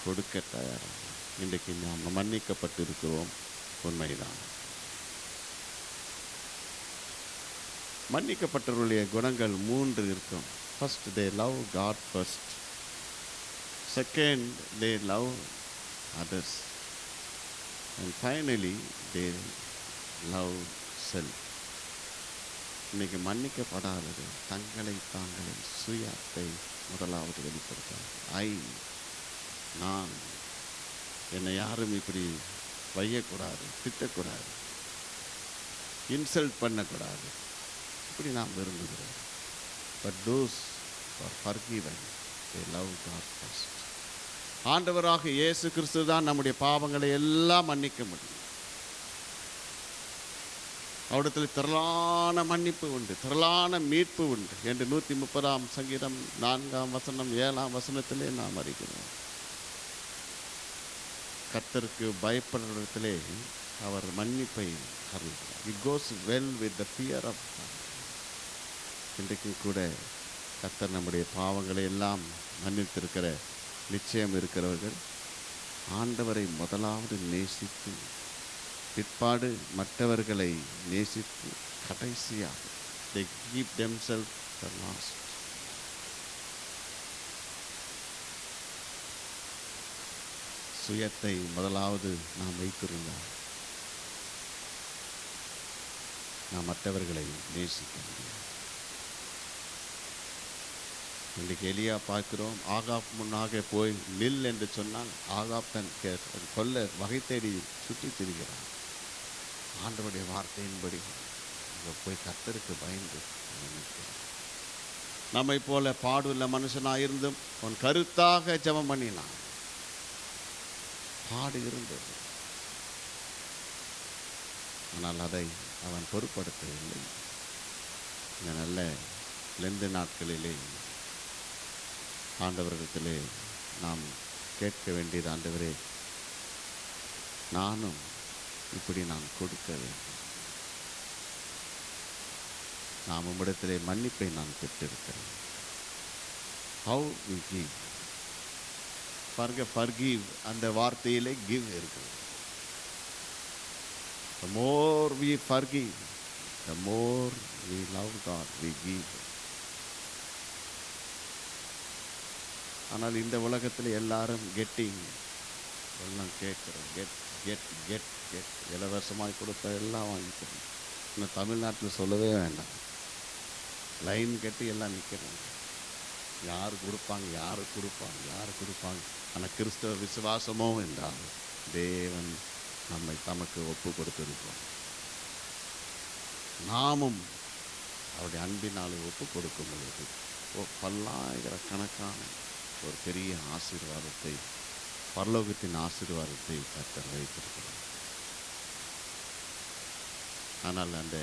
கொடுக்க தயாராக இன்றைக்கு நாம் மன்னிக்கப்பட்டிருக்கிறோம். உண்மைதான். மன்னிக்கப்பட்டவர்களுடைய குணங்கள் 3 இருக்கும். First, they love God first. Second, they love others. And finally, they love self. இன்னைக்கு மன்னிக்கப்படாதது தங்களை தாங்களே சுயத்தை முதலாவது வெளிப்படுத்தாது. நான் என்னை யாரும் இப்படி வையக்கூடாது, திட்டக்கூடாது, இன்சல்ட் பண்ணக்கூடாது, இப்படி நாம் விரும்புகிறோம். But those are forgiven, they love God first. ஆண்டவராக இயேசு கிறிஸ்து தான் நம்முடைய பாவங்களை எல்லாம் மன்னிக்க முடியும். அவரிடத்தில் திரளான மன்னிப்பு உண்டு, திரளான மீட்பு உண்டு என்று 130 சங்கீதம் 4 7 நாம் அறிகிறோம். கர்த்தருக்கு பயப்படுறதிலே அவர் மன்னிப்பை அருள்கிறார். It goes well with the fear of God. இன்றைக்கும் கூட கர்த்தர் நம்முடைய பாவங்களை எல்லாம் மன்னித்திருக்கிற நிச்சயம் இருக்கிறவர்கள் ஆண்டவரை முதலாவது நேசித்து பிற்பாடு மற்றவர்களை நேசித்து கடைசியாக they keep themselves the last. சுயத்தை முதலாவது நாம் வைத்திருந்தால் நாம் மற்றவர்களை நேசிக்க முடியும். இன்றைக்கு எலியா பார்க்கிறோம், ஆகாப் முன்னாக போய் நில் என்று சொன்னால் ஆகாப் தன் கொல்ல வகை தேடி சுற்றி திரிகிறான். ஆண்டவருடைய வார்த்தையின்படி அங்கே போய் கர்த்தருக்கு பயந்து நம்மை போல பாடுள்ள மனுஷனாக இருந்தும் அவன் கருத்தாக ஜெபம் பண்ணினான். பாடு இருந்தது, ஆனால் அதை அவன் பொருட்படுத்தவில்லை. இந்த நல்ல லெந்து நாட்களிலே ஆண்டவரிடத்திலே நாம் கேட்க வேண்டியது, ஆண்டவரே நானும் இப்படி நான் கொடுக்க வேண்டும். நாம் உம்மிடத்திலே மன்னிப்பை நான் பெற்றிருக்கிறேன். How we give. பாருங்க, ஃபர்கிவ் அந்த வார்த்தையிலே கிவ் இருக்குது. The more we forgive, the more we love God, we give. ஆனால் இந்த உலகத்தில் எல்லாரும் கெட்டிங் எல்லாம் கேட்குறோம். கெட் கெட் கெட் கெட் இலவசமாய் கொடுத்த எல்லாம் வாங்கிக்கிறோம். இன்னும் தமிழ்நாட்டில் சொல்லவே வேண்டாம், லைன் கட்டி எல்லாம் நிற்கிறோம். யார் கொடுப்பாங்க, யார் கொடுப்பாங்க, யார் கொடுப்பாங்க. ஆனால் கிறிஸ்தவ விசுவாசமோ என்றால் தேவன் நம்மை தமக்கு ஒப்பு கொடுத்திருக்கிறோம். நாமும் அவருடைய அன்பினாலே ஒப்பு கொடுக்கும் பொழுது பல்லாயிரக்கணக்கான ஒரு பெரிய ஆசீர்வாதத்தை, பரலோகத்தின் ஆசீர்வாதத்தை கர்த்தர் வைத்திருக்கிறார். ஆனால் அந்த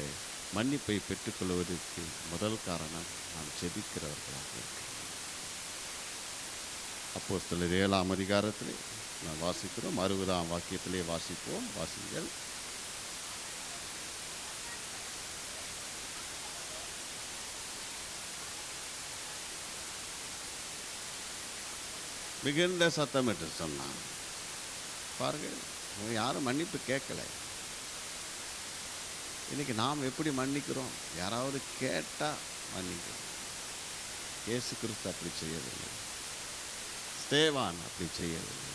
மன்னிப்பை பெற்றுக்கொள்வதற்கு முதல் காரணம் நாம் ஜெபிக்கிறவர்களாக இருக்கிறோம். அப்போஸ்தலர் 7ஆம் அதிகாரத்திலே நாம் வாசிக்கிறோம். 60ஆம் வாக்கியத்திலே வாசிப்போம். வாசிங்கள். மிகுந்த சத்தமிட்டு சொன்னான். பாருங்கள், யாரும் மன்னிப்பு கேட்கல. இன்னைக்கு நாம் எப்படி மன்னிக்கிறோம்? யாராவது கேட்டால் மன்னிக்கிறோம். இயேசு கிறிஸ்து அப்படி செய்யவில்லை. ஸ்தேவான் அப்படி செய்யவில்லை.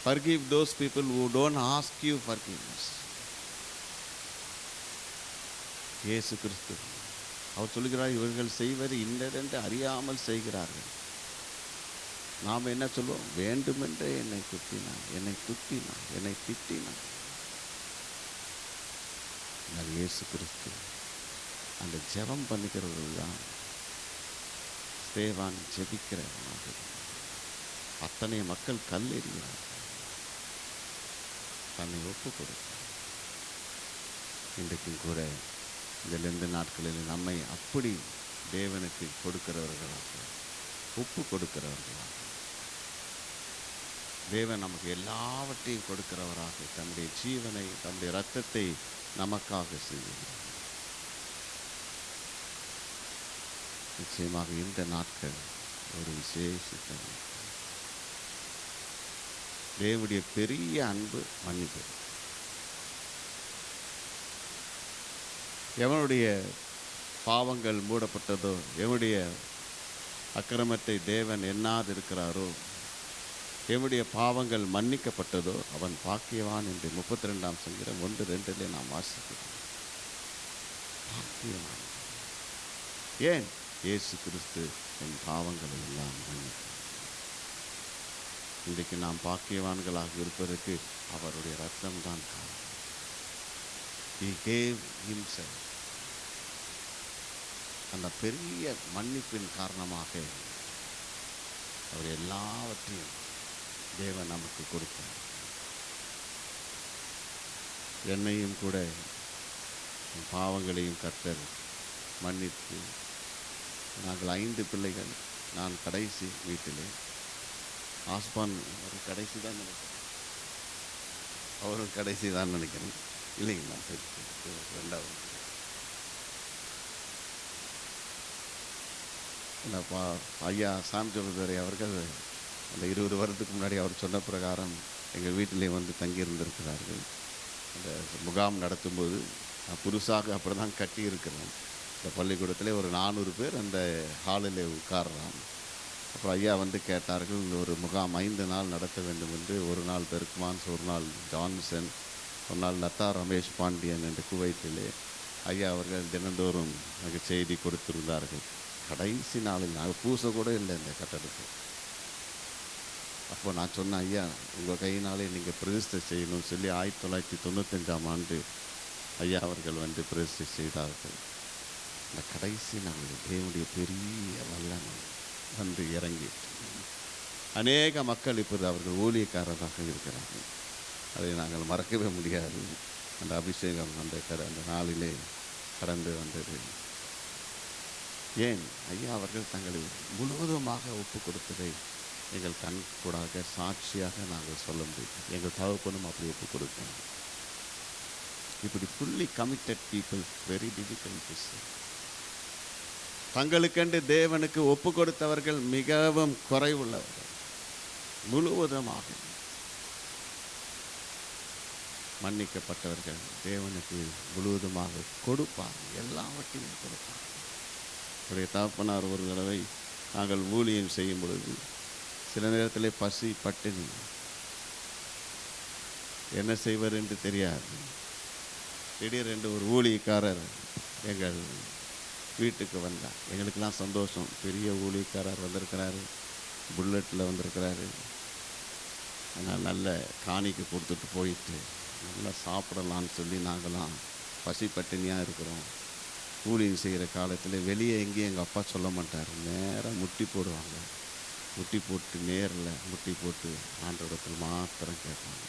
Forgive those people who don't ask you forgiveness. இயேசு கிறிஸ்து அவர் சொல்கிறார், இவர்கள் செய்வது இன்னதென்று அறியாமல் செய்கிறார்கள். நாம் என்ன சொல்லுவோம்? வேண்டுமென்றே என்னை குத்தினான், என்னை குத்தினான், என்னை திட்டினான். இயேசு கிறிஸ்து அந்த ஜெபம் பண்ணிக்கிறவர்கள் தான் ஸ்தேவான் ஜெபிக்கிறவனாக. அத்தனை மக்கள் கல்லெறிகிறார்கள், தன்னை ஒப்பு கொடுத்தார். இன்றைக்கும் கூட இந்த லெந்து நாட்களில் நம்மை அப்படி தேவனுக்கு கொடுக்கிறவர்களாக, ஒப்பு கொடுக்கிறவர்களாக, தேவன் நமக்கு எல்லாவற்றையும் கொடுக்கிறவராக தன்னுடைய ஜீவனை, தன்னுடைய இரத்தத்தை நமக்காக செய்கிறார். நிச்சயமாக இந்த நாட்கள் ஒரு விசேஷித்த நாட்கள். தேவனுடைய பெரிய அன்பு மன்னிப்பு. எவனுடைய பாவங்கள் மூடப்பட்டதோ, எவனுடைய அக்கிரமத்தை தேவன் எண்ணாதிருக்கிறாரோ, எவனுடைய பாவங்கள் மன்னிக்கப்பட்டதோ அவன் பாக்கியவான் என்று 32ஆம் சங்கீதம் 1-2 நாம் வாசிக்கிறோம். பாக்கியவான். ஏன்? இயேசு கிறிஸ்து என் பாவங்களை எல்லாம் மன்னித்தார். இன்றைக்கு நாம் பாக்கியவான்களாக இருப்பதற்கு அவருடைய ரத்தம் தான் காரணம். He gave himself. அந்த பெரிய மன்னிப்பின் காரணமாக அவர் எல்லாவற்றையும் தேவன் நமக்கு கொடுத்தார். என்னையும் கூட என் பாவங்களையும் கர்த்தர் மன்னித்து, நாங்கள் 5 பிள்ளைகள். நான் கடைசி வீட்டிலே. ஆஸ்பான் ஒரு கடைசி தான் நினைக்கிறேன், அவரும் கடைசி தான் நினைக்கிறேன். இல்லைங்களா? சரி, 2வது. ஐயா சாம் ஜோபதுரை அவர்கள் அந்த 20 வருடத்துக்கு முன்னாடி அவர் சொன்ன பிரகாரம் எங்கள் வீட்டிலே வந்து தங்கியிருந்திருக்கிறார்கள். அந்த முகாம் நடத்தும்போது புதுசாக அப்படி தான் கட்டி இருக்கிறோம். இந்த பள்ளிக்கூடத்தில் ஒரு 400 பேர் அந்த ஹாலில் உட்காரலாம். அப்புறம் ஐயா வந்து கேட்டார்கள், ஒரு முகாம் 5 நாள் நடத்த வேண்டும் என்று. ஒரு நாள் பெருக்குமான்ஸ், ஒரு நாள் ஜான்சன், ஒரு நாள் லதா ரமேஷ் பாண்டியன் என்று குவைத்திலே ஐயா அவர்கள் தினந்தோறும் எனக்கு செய்தி கொடுத்திருந்தார்கள். கடைசி நாளில் நாங்கள் பூசை கூட இல்லை இந்த கட்டடத்துக்கு. அப்போ நான் சொன்னேன், ஐயா உங்கள் கையினாலே நீங்கள் பிரதிஷ்டை செய்யணும்னு சொல்லி 1995ஆம் ஆண்டு ஐயா அவர்கள் வந்து பிரதிஷ்டை செய்தார்கள். இந்த கடைசி நாளில் தேவனுடைய பெரிய வல்லமை வந்து இறங்கி அநேக மக்கள் இப்போது அவர்கள் ஊழியக்காரராக இருக்கிறார்கள். அதை நாங்கள் மறக்கவே முடியாது. அந்த அபிஷேகம் அந்த நாளிலே கடந்து வந்தது. ஏன்? ஐயா அவர்கள் தங்களை முழுவதுமாக ஒப்பு கொடுத்ததை எங்கள் கண் கூடாக சாட்சியாக நாங்கள் சொல்ல முடியும். எங்கள் தகப்பனும் அப்படி ஒப்பு கொடுத்தோம். இப்படி fully committed people very difficult to say. தங்களுக்கென்று தேவனுக்கு ஒப்பு கொடுத்தவர்கள் மிகவும் குறைவுள்ளவர்கள். முழுவதுமாக மன்னிக்கப்பட்டவர்கள் தேவனுக்கு முழுவதுமாக கொடுப்பார், எல்லாவற்றையும் கொடுப்பார். அவருடைய தகப்பனார் ஒரு தடவை நாங்கள் ஊழியம் செய்யும் பொழுது சில நேரத்தில் பசி பட்டினி என்ன செய்வர் என்று தெரியாது. திடீரென்று ஒரு ஊழியக்காரர் எங்கள் வீட்டுக்கு வந்தார். எங்களுக்கெல்லாம் சந்தோஷம், பெரிய ஊழியக்காரர் வந்திருக்கிறாரு, புல்லட்டில் வந்திருக்கிறாரு. ஆனால் நல்ல காணிக்கு கொடுத்துட்டு போயிட்டு நல்லா சாப்பிடலான்னு சொல்லி நாங்களாம் பசி பட்டினியாக இருக்கிறோம். ஊழியம் செய்கிற காலத்தில் வெளியே எங்கேயும் எங்கள் அப்பா சொல்ல மாட்டார். நேராக முட்டி போடுவாங்க. முட்டி போட்டு நேரில் முட்டி போட்டு ஆண்டவரத்தில் மாத்திரம் கேட்பாங்க.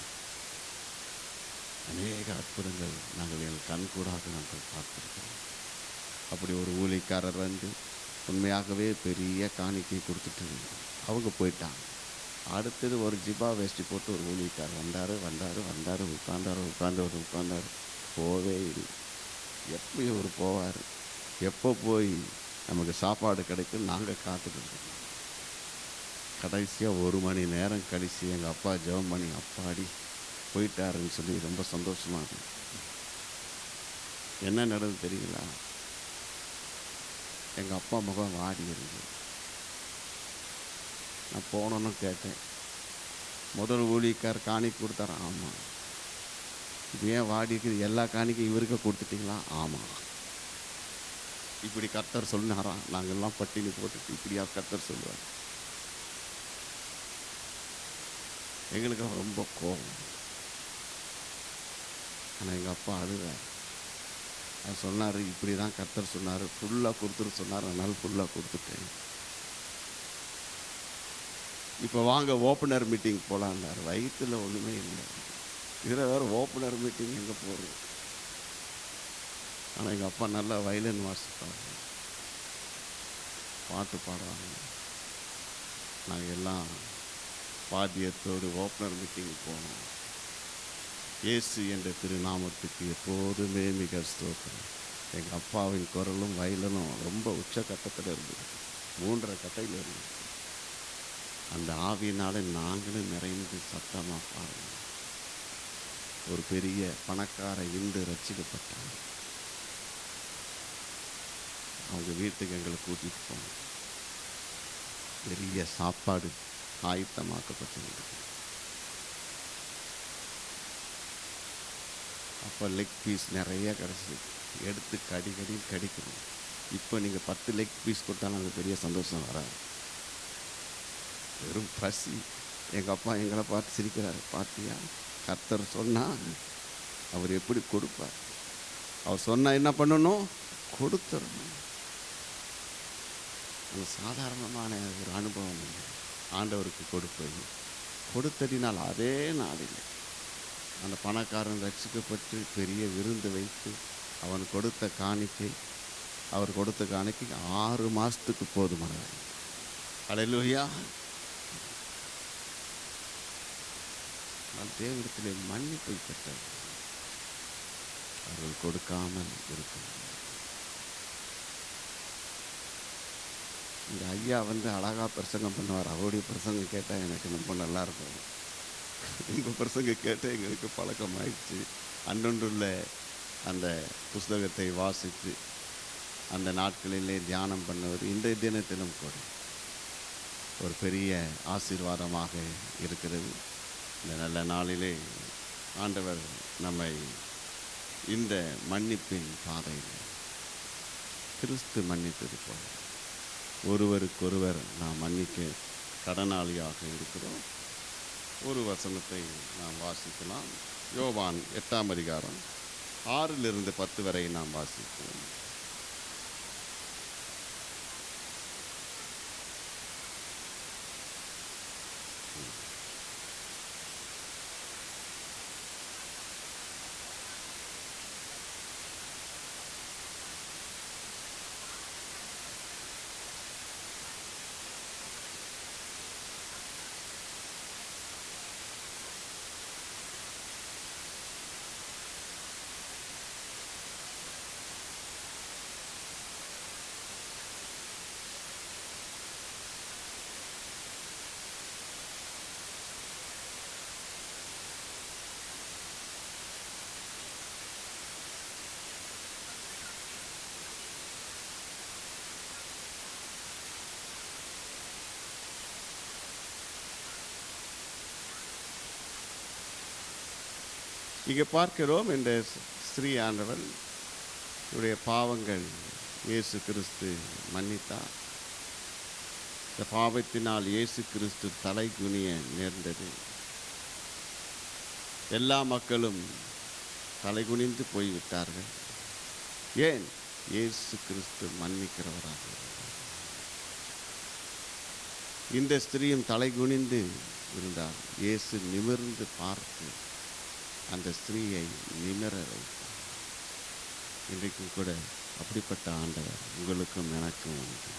அநேக அற்புதங்கள் நாங்கள் எங்கள் கண்கூடாக நாங்கள் பார்த்துருக்கிறோம். அப்படி ஒரு ஊழியக்காரர் வந்து உண்மையாகவே பெரிய காணிக்கை கொடுத்துட்டு அவங்க போயிட்டாங்க. அடுத்தது ஒரு ஜிபா வேஷ்டி போட்டு ஒரு ஊழியக்காரர் வந்தார் உட்கார்ந்தார். போவே இல்லை. எப்போ இவர் போவார், எப்போ போய் நமக்கு சாப்பாடு கிடைக்கும் நாங்கள் காத்துக்கிட்டு. கடைசியாக 1 மணி நேரம் கழித்து எங்கள் அப்பா ஜெபம் பண்ணி, அப்பாடி போயிட்டாருன்னு சொல்லி ரொம்ப சந்தோஷமாக இருக்கு. என்ன நடந்தது தெரியுங்களா? எங்கள் அப்பா முகம் வாடி இருந்தது. நான் போனோன்னு கேட்டேன், முதல் ஊழியக்கார் காணிக்கு கொடுத்தாரு. ஆமாம். இது ஏன் வாடிக்கு? எல்லா காணிக்கும் இவருக்கு கொடுத்துட்டிங்களா? ஆமாம். இப்படி கர்த்தர் சொன்னாராம். நாங்கள்லாம் பட்டினி போட்டுட்டு இப்படியா கர்த்தர் சொல்லுவார்? எங்களுக்கு ரொம்ப கோபம். ஆனால் எங்கள் அப்பா அழுவார். அவர் சொன்னார், இப்படி தான் கர்த்தர் சொன்னார், ஃபுல்லாக கொடுத்துட்டு சொன்னார். அதனால் ஃபுல்லாக கொடுத்துட்டேன். இப்போ வாங்க ஓப்பனர் மீட்டிங் போகலான்னார். வயிற்றில் ஒன்றுமே இல்லை. இதில் வேறு ஓப்பனர் மீட்டிங் எங்கே போகிறோம்? ஆனால் எங்கள் அப்பா நல்லா வயலின் வாசிப்பாங்க, பாட்டு பாடுவாங்க. நாங்கள் எல்லாம் பாத்தியத்தோடு ஓப்பனர் மீட்டிங் போனோம். இயேசு என்ற திருநாமத்துக்கு எப்போதுமே மிக ஸ்தோத்திரம். எங்கள் அப்பாவின் குரலும் வயலனும் ரொம்ப உச்சக்கட்டத்தில் இருந்தது. 3.5 கட்டையில் இருந்தது. அந்த ஆவியினால நாங்களும் நிறைந்து சத்தமாக பாருங்கள். ஒரு பெரிய பணக்கார இந்து ரட்சிக்கப்பட்டாங்க. அவங்க வீட்டுக்கு எங்களை கூட்டிகிட்டு போங்க. பெரிய சாப்பாடு ஆயத்தமாக்கப்பட்டிருந்தது. அப்போ லெக் பீஸ் நிறைய கிடச்சிது. எடுத்து கடிக்கணும். இப்போ நீங்கள் 10 லெக் பீஸ் கொடுத்தாலும் அங்கே பெரிய சந்தோஷம் வராது. வெறும் பசி. எங்கள் அப்பா எங்களை பார்த்து சிரிக்கிறார். பார்த்தியா, கர்த்தர் சொன்னால் அவர் எப்படி கொடுப்பார். அவர் சொன்னால் என்ன பண்ணணும், கொடுத்துடணும். அது சாதாரணமான ஒரு அனுபவம் இல்லை. ஆண்டவருக்கு கொடுப்பது. கொடுத்தடினால் அதே நாளில் அந்த பணக்காரன் ரட்சிக்கப்பட்டு பெரிய விருந்து வைத்து அவன் கொடுத்த காணிக்கை, அவர் கொடுத்த காணிக்கை 6 மாதத்துக்கு போதுமானது. அல்லேலூயா. நான் தேவனிடத்திலே மன்னிப்பை பெற்றார். அவர்கள் கொடுக்காமல் இருக்கும். இந்த ஐயா அழகாக பிரசங்கம் பண்ணுவார். அவருடைய பிரசங்கம் கேட்டால் எனக்கு ரொம்ப நல்லாயிருக்கும். உங்கள் பிரசங்கம் கேட்டால் எங்களுக்கு பழக்கமாயிடுச்சு. அன்றொன்றுள்ள அந்த புஸ்தகத்தை வாசித்து அந்த நாட்களிலே தியானம் பண்ணுவது இந்த தினத்திலும் கூட ஒரு பெரிய ஆசீர்வாதமாக இருக்கிறது. இந்த நல்ல நாளிலே ஆண்டவர் நம்மை இந்த மன்னிப்பின் பாதையில் கிறிஸ்து மன்னித்தது போல ஒருவருக்கொருவர் நாம் மன்னிக்க கடனாளியாக இருக்கிறோம். ஒரு வசனத்தை நாம் வாசிக்கலாம். யோவான் 8ஆம் அதிகாரம் 6 - 10 வரை நாம் வாசிப்போம். இங்கே பார்க்கிறோம், இந்த ஸ்ரீ ஆண்டவன் இவருடைய பாவங்கள் இயேசு கிறிஸ்து மன்னித்தார். இந்த பாவத்தினால் இயேசு கிறிஸ்து தலை குனிய நேர்ந்தது. எல்லா மக்களும் தலை குனிந்து போய்விட்டார்கள். ஏன்? இயேசு கிறிஸ்து மன்னிக்கிறவராக. இந்த ஸ்திரீயும் தலை குனிந்து இருந்தார். இயேசு நிமிர்ந்து பார்த்து அந்த ஸ்திரீயை நிமிர வைத்தார். இன்றைக்கும் கூட அப்படிப்பட்ட ஆண்டவர் உங்களுக்கும் எனக்கும் உண்டு.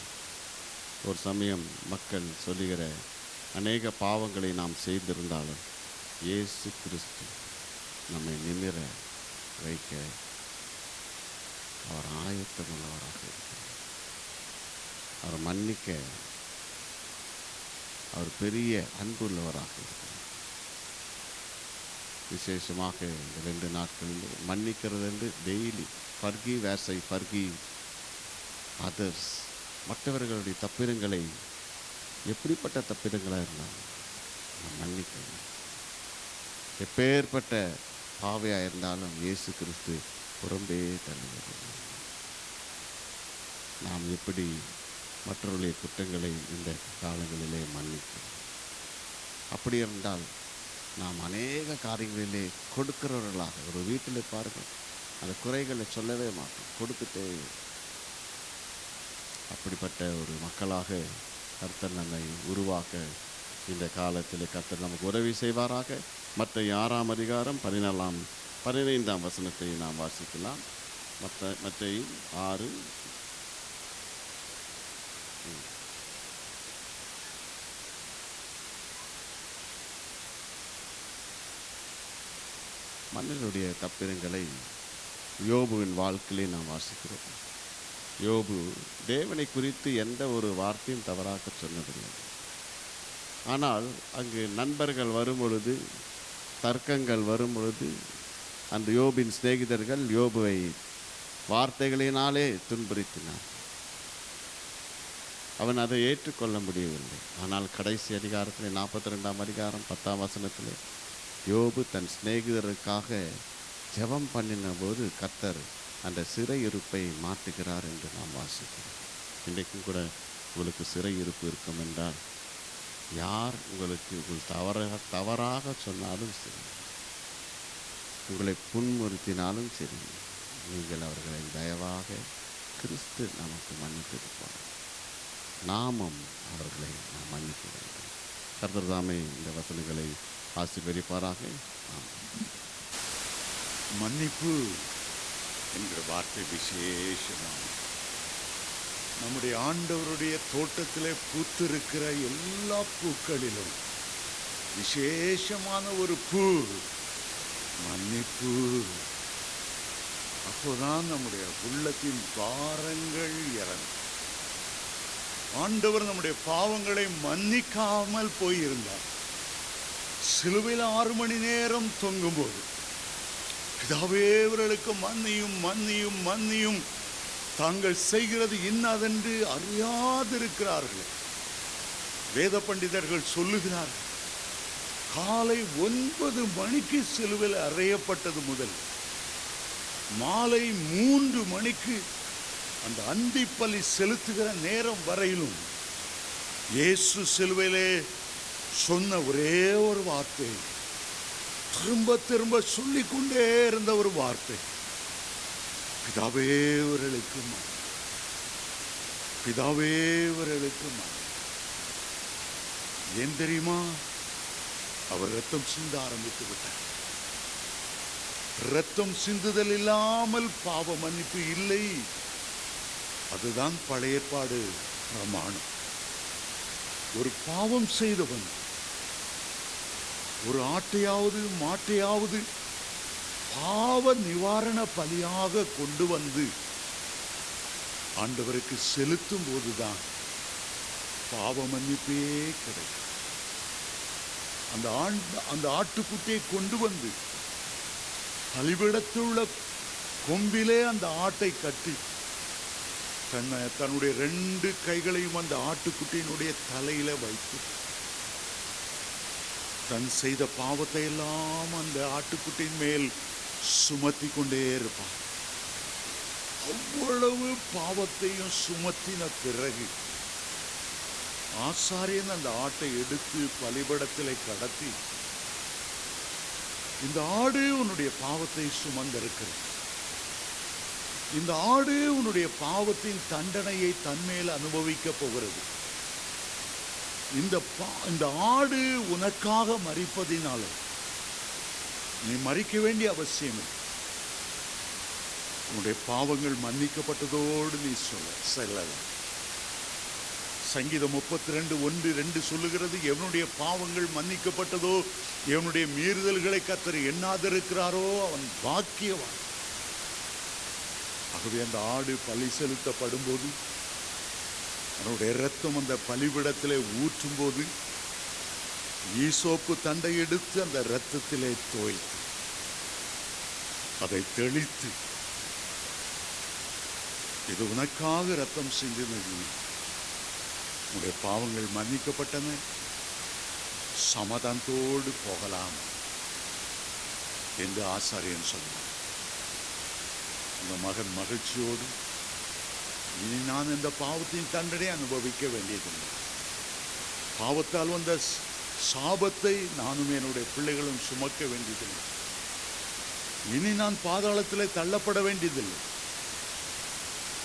ஒரு சமயம் மக்கள் சொல்லுகிற அநேக பாவங்களை நாம் செய்திருந்தாலும் இயேசு கிறிஸ்து நம்மை நிமிர வைக்க அவர் ஆயத்தமுள்ளவராக இருக்கிறார். அவர் மன்னிக்க அவர் பெரிய அன்புள்ளவராக இருக்கிறார். விசேஷமாக இந்த 2 நாட்களில் மன்னிக்கிறது என்று daily forgive as I forgive others. மற்றவர்களுடைய தப்பிதங்களை, எப்படிப்பட்ட தப்பிதங்களாக இருந்தாலும் மன்னிக்கணும். எப்பேற்பட்ட பாவையாக இருந்தாலும் இயேசு கிறிஸ்து புறம்பே தள்ளுவது. நாம் எப்படி மற்றவர்களுடைய குற்றங்களை இந்த காலங்களிலே மன்னிக்கிறோம். அப்படி இருந்தால் நாம் அநேக காரியங்களிலே கொடுக்கிறவர்களாக, ஒரு வீட்டில் பாருங்கள், அந்த குறைகளை சொல்லவே மாட்டோம், கொடுத்துட்டே. அப்படிப்பட்ட ஒரு மக்களாக கர்த்தர் நம்மை உருவாக்க இந்த காலத்தில் கர்த்தர் நமக்கு உதவி செய்வாராக. மத்தேயு 6ஆம் அதிகாரம் 15ஆம் வசனத்தை நாம் வாசிக்கலாம். மத்தேயு 6. மனிதனுடைய தப்பிதங்களை யோபுவின் வாழ்க்கையிலே நாம் வாசிக்கிறோம். யோபு தேவனை குறித்து எந்த ஒரு வார்த்தையும் தவறாக சொன்னதில்லை. ஆனால் அங்கு நண்பர்கள் வரும் பொழுது, தர்க்கங்கள் வரும் பொழுது, அந்த யோபின் சிநேகிதர்கள் யோபுவை வார்த்தைகளினாலே துன்புறுத்தினார். அவன் அதை ஏற்றுக்கொள்ள முடியவில்லை. ஆனால் கடைசி அதிகாரத்தில் 42ஆம் அதிகாரம் 10ஆம் வசனத்தில் யோபு தன் சிநேகிதருக்காக ஜெபம் பண்ணின போது கர்த்தர் அந்த சிறையிருப்பை மாற்றுகிறார் என்று நாம் வாசிக்கிறோம். இன்றைக்கும் கூட உங்களுக்கு சிறையிருப்பு இருக்கும் என்றால், யார் உங்களுக்கு தவறாக சொன்னாலும் சரி, உங்களை புன்முறுத்தினாலும் சரி, நீங்கள் அவர்களை தயவாக கிறிஸ்து நமக்கு மன்னித்திருப்பார். நாமும் அவர்களை நாம் மன்னிக்க வேண்டும். கர்த்தர் தாமே இந்த வசனங்களை ஆசீர்வதிப்பாராக. மன்னிப்பு என்கிற வார்த்தை விசேஷமான, நம்முடைய ஆண்டவருடைய தோட்டத்திலே பூத்திருக்கிற எல்லா பூக்களிலும் விசேஷமான ஒரு பூ மன்னிப்பு. அப்போதான் நம்முடைய உள்ளத்தின் பாரங்கள் இறங்கும். ஆண்டவர் நம்முடைய பாவங்களை மன்னிக்காமல் போயிருந்தார். சிலுவையில் 6 மணி நேரம் தொங்கும்போது, பிதாவே இவர்களுக்கு மன்னியும் மன்னியும் மன்னியும், தாங்கள் செய்கிறது இன்னதென்று அறியாதிருக்கிறார்கள். வேத பண்டிதர்கள் சொல்லுகிறார்கள், காலை 9 மணிக்கு சிலுவையில் அறையப்பட்டது முதல் மாலை 3 மணிக்கு அந்த அந்திப்பலி செலுத்துகிற நேரம் வரையிலும் இயேசு சிலுவையிலே சொன்ன ஒரே ஒரு வார்த்தை, திரும்ப திரும்ப சொல்லிக்கொண்டே இருந்த ஒரு வார்த்தை, பிதாவே இவர்களுக்கு மன்னியும், பிதாவே இவர்களுக்கு மன்னியும். ஏன் தெரியுமா? அவர் இரத்தம் சிந்த ஆரம்பித்து விட்டார். இரத்தம் சிந்துதல் இல்லாமல் பாவ மன்னிப்பு இல்லை. அதுதான் பழைய ஏற்பாடு பிரமாணம். ஒரு பாவம் செய்தவன் ஒரு ஆட்டையாவது மாட்டையாவது பாவ நிவாரண பலியாக கொண்டு வந்து ஆண்டவருக்கு செலுத்தும் போதுதான் பாவ மன்னிப்பே கிடைக்கும். அந்த ஆட்டுக்குட்டியை கொண்டு வந்து பலிபீடத்துள்ள கொம்பிலே அந்த ஆட்டை கட்டி தன்னுடைய 2 கைகளையும் அந்த ஆட்டுக்குட்டியினுடைய தலையில வைத்து தன் செய்த பாவத்தை எல்லாம் அந்த ஆட்டுக்குட்டியின் மேல் சுமத்தி கொண்டே இருப்பான். அவ்வளவு பாவத்தையும் சுமத்தின பிறகு ஆசாரியன் அந்த ஆட்டை எடுத்து பலிபீடத்திலே கடத்தி, இந்த ஆடு உன்னுடைய பாவத்தை சுமந்திருக்கிறது, இந்த ஆடு உன்னுடைய பாவத்தின் தண்டனையை தன்மேல் அனுபவிக்க போகிறது, இந்த ஆடு உனக்காக மரிப்பதினால நீ மரிக்க வேண்டிய அவசியம் இல்லை, உன்னுடைய பாவங்கள் மன்னிக்கப்பட்டதோடு நீ செல்லலாம். சங்கீதம் 32:1-2 சொல்லுகிறது, எவனுடைய பாவங்கள் மன்னிக்கப்பட்டதோ, எவனுடைய மீறுதல்களை கர்த்தர் எண்ணாதிருக்கிறாரோ அவன் பாக்கியவான். ஆகவே அந்த ஆடு பலி செலுத்தப்படும் போது, அவனுடைய இரத்தம் அந்த பலிபீடத்திலே ஊற்றும் போது, ஈசோப்பு தண்டை எடுத்து அந்த இரத்தத்திலே தோய்த்து அதை தெளித்து, இது உனக்காக இரத்தம் சிந்தினது, உன்னுடைய பாவங்கள் மன்னிக்கப்பட்டன, சமாதானத்தோடு போகலாம் என்று ஆசாரியன் சொன்னார். அந்த மகன் மகிழ்ச்சியோடு, இனி நான் இந்த பாவத்தின் தண்டனை அனுபவிக்க வேண்டியதில்லை, பாவத்தால் வந்த சாபத்தை நானும் என்னுடைய பிள்ளைகளும் சுமக்க வேண்டியதில்லை, இனி நான் பாதாளத்தில் தள்ளப்பட வேண்டியதில்லை,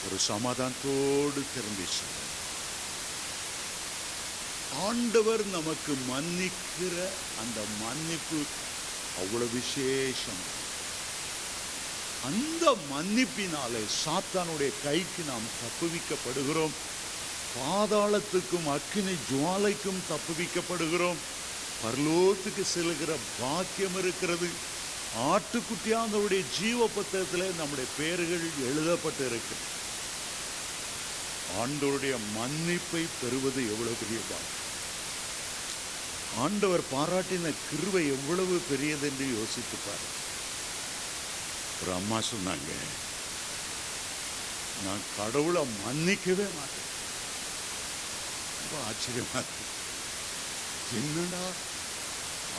ஒரு சமாதானத்தோடு திரும்பி செல்ல. ஆண்டவர் நமக்கு மன்னிக்கிற அந்த மன்னிப்பு அவ்வளவு விசேஷம். அந்த மன்னிப்பினாலே சாத்தானுடைய கைக்கு நாம் தப்புவிக்கப்படுகிறோம், பாதாளத்துக்கும் அக்கினி ஜுவாலைக்கும் தப்புவிக்கப்படுகிறோம், பரலோகத்துக்கு செல்கிற பாக்கியம் இருக்கிறது. ஆட்டுக்குட்டியானவருடைய ஜீவ புத்தகத்திலே நம்முடைய பெயர்கள் எழுதப்பட்டு இருக்கு. ஆண்டவருடைய மன்னிப்பை பெறுவது எவ்வளவு பெரிய பாக்கியம்! ஆண்டவர் பாராட்டின கிருபை எவ்வளவு பெரியது என்று யோசித்து பாரு. ஒரு அம்மா சொன்னாங்க, நான் கடவுளை மன்னிக்கவே மாட்டேன், ரொம்ப ஆச்சரியமா இருக்கு. என்னடா,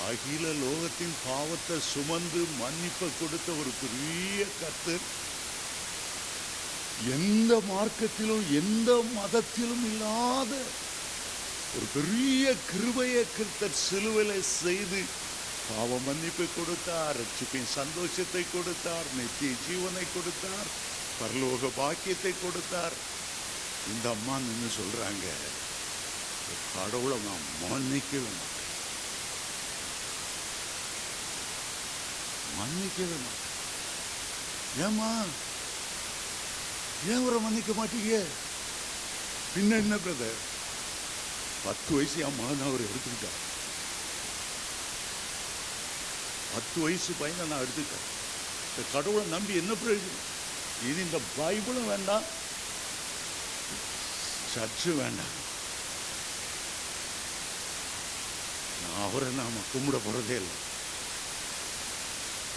அகில லோகத்தின் பாவத்தை சுமந்து மன்னிப்பை கொடுத்த ஒரு பெரிய கர்த்தர், எந்த மார்க்கத்திலும் எந்த மதத்திலும் இல்லாத ஒரு பெரிய கிருபையை கர்த்தர் சிலுவையில் செய்து பாவ மன்னிப்பை கொடுத்தார், ரட்சிப்பின் சந்தோஷத்தை கொடுத்தார், நித்திய ஜீவனை கொடுத்தார், பரலோக பாக்கியத்தை கொடுத்தார். இந்த அம்மா நின்று சொல்றாங்க, கடவுளை நான் மன்னிக்கவே மாட்டேன், மன்னிக்கவே மாட்டேன். ஏமா, ஏன் அவரை மன்னிக்க மாட்டீங்க? பின்ன என்ன பிரதர், 10 வயசு என் மகன் அவர் எடுத்துக்கிட்டார், 10 வயசு பையனை நான் எடுத்துக்கிட்டேன். இந்த கடவுளை நம்பி என்ன பிரயோஜனம்? இது இந்த பைபிளும் வேண்டாம், சர்ச்சு வேண்டாம், அவரை நாம கும்பிட போறதே இல்லை.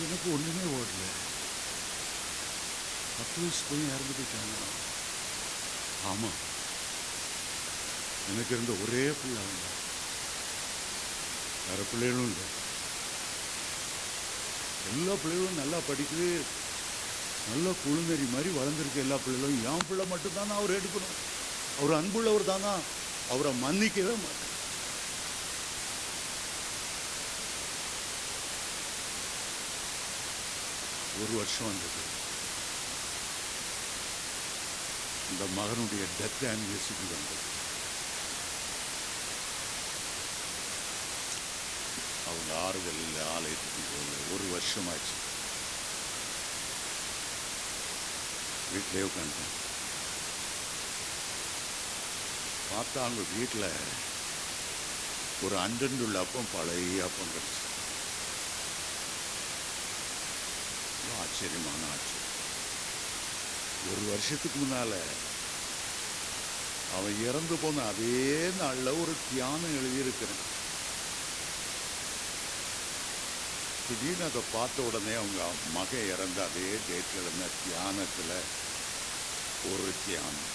எனக்கு ஒண்ணுமே ஓடல. 10 வயசு போய் இறந்து போயிட்டாங்க. ஆமா, எனக்கு இருந்த ஒரே பிள்ளை அவங்க, வேற பிள்ளைகளும் இல்லை. எல்லா பிள்ளைகளும் நல்லா படிக்குது, நல்ல குழுநெறி மாதிரி வளர்ந்துருக்கு எல்லா பிள்ளைகளும். என் பிள்ளை மட்டும்தானே அவர் எடுக்கணும், அவர் அன்புள்ளவர் தானா, அவரை மன்னிக்கவே மாட்டேன். ஒரு வருஷம் வந்தது, இந்த மகனுடைய டெத் ஆனிவர்சரி வந்தது. அவங்க ஆறுதல் ஆலயத்துக்கு போகல. ஒரு வருஷம் ஆச்சு. வீட்டிலே உட்காந்துட்டேன். பார்த்தா அவங்க வீட்டில் ஒரு அன்றண்டுள்ள அப்பம், பழைய அப்பம் கிடச்சி. ஆச்சரியமான ஆச்சரியம். ஒரு வருஷத்துக்கு முன்னால அவன் இறந்து போன அதே நாளில் ஒரு தியானம் எழுதியிருக்கிறேன். திடீர்னு அதை பார்த்த உடனே அவங்க மகன் இறந்த அதே டேட்டில் இருந்த தியானத்தில் ஒரு தியானம்,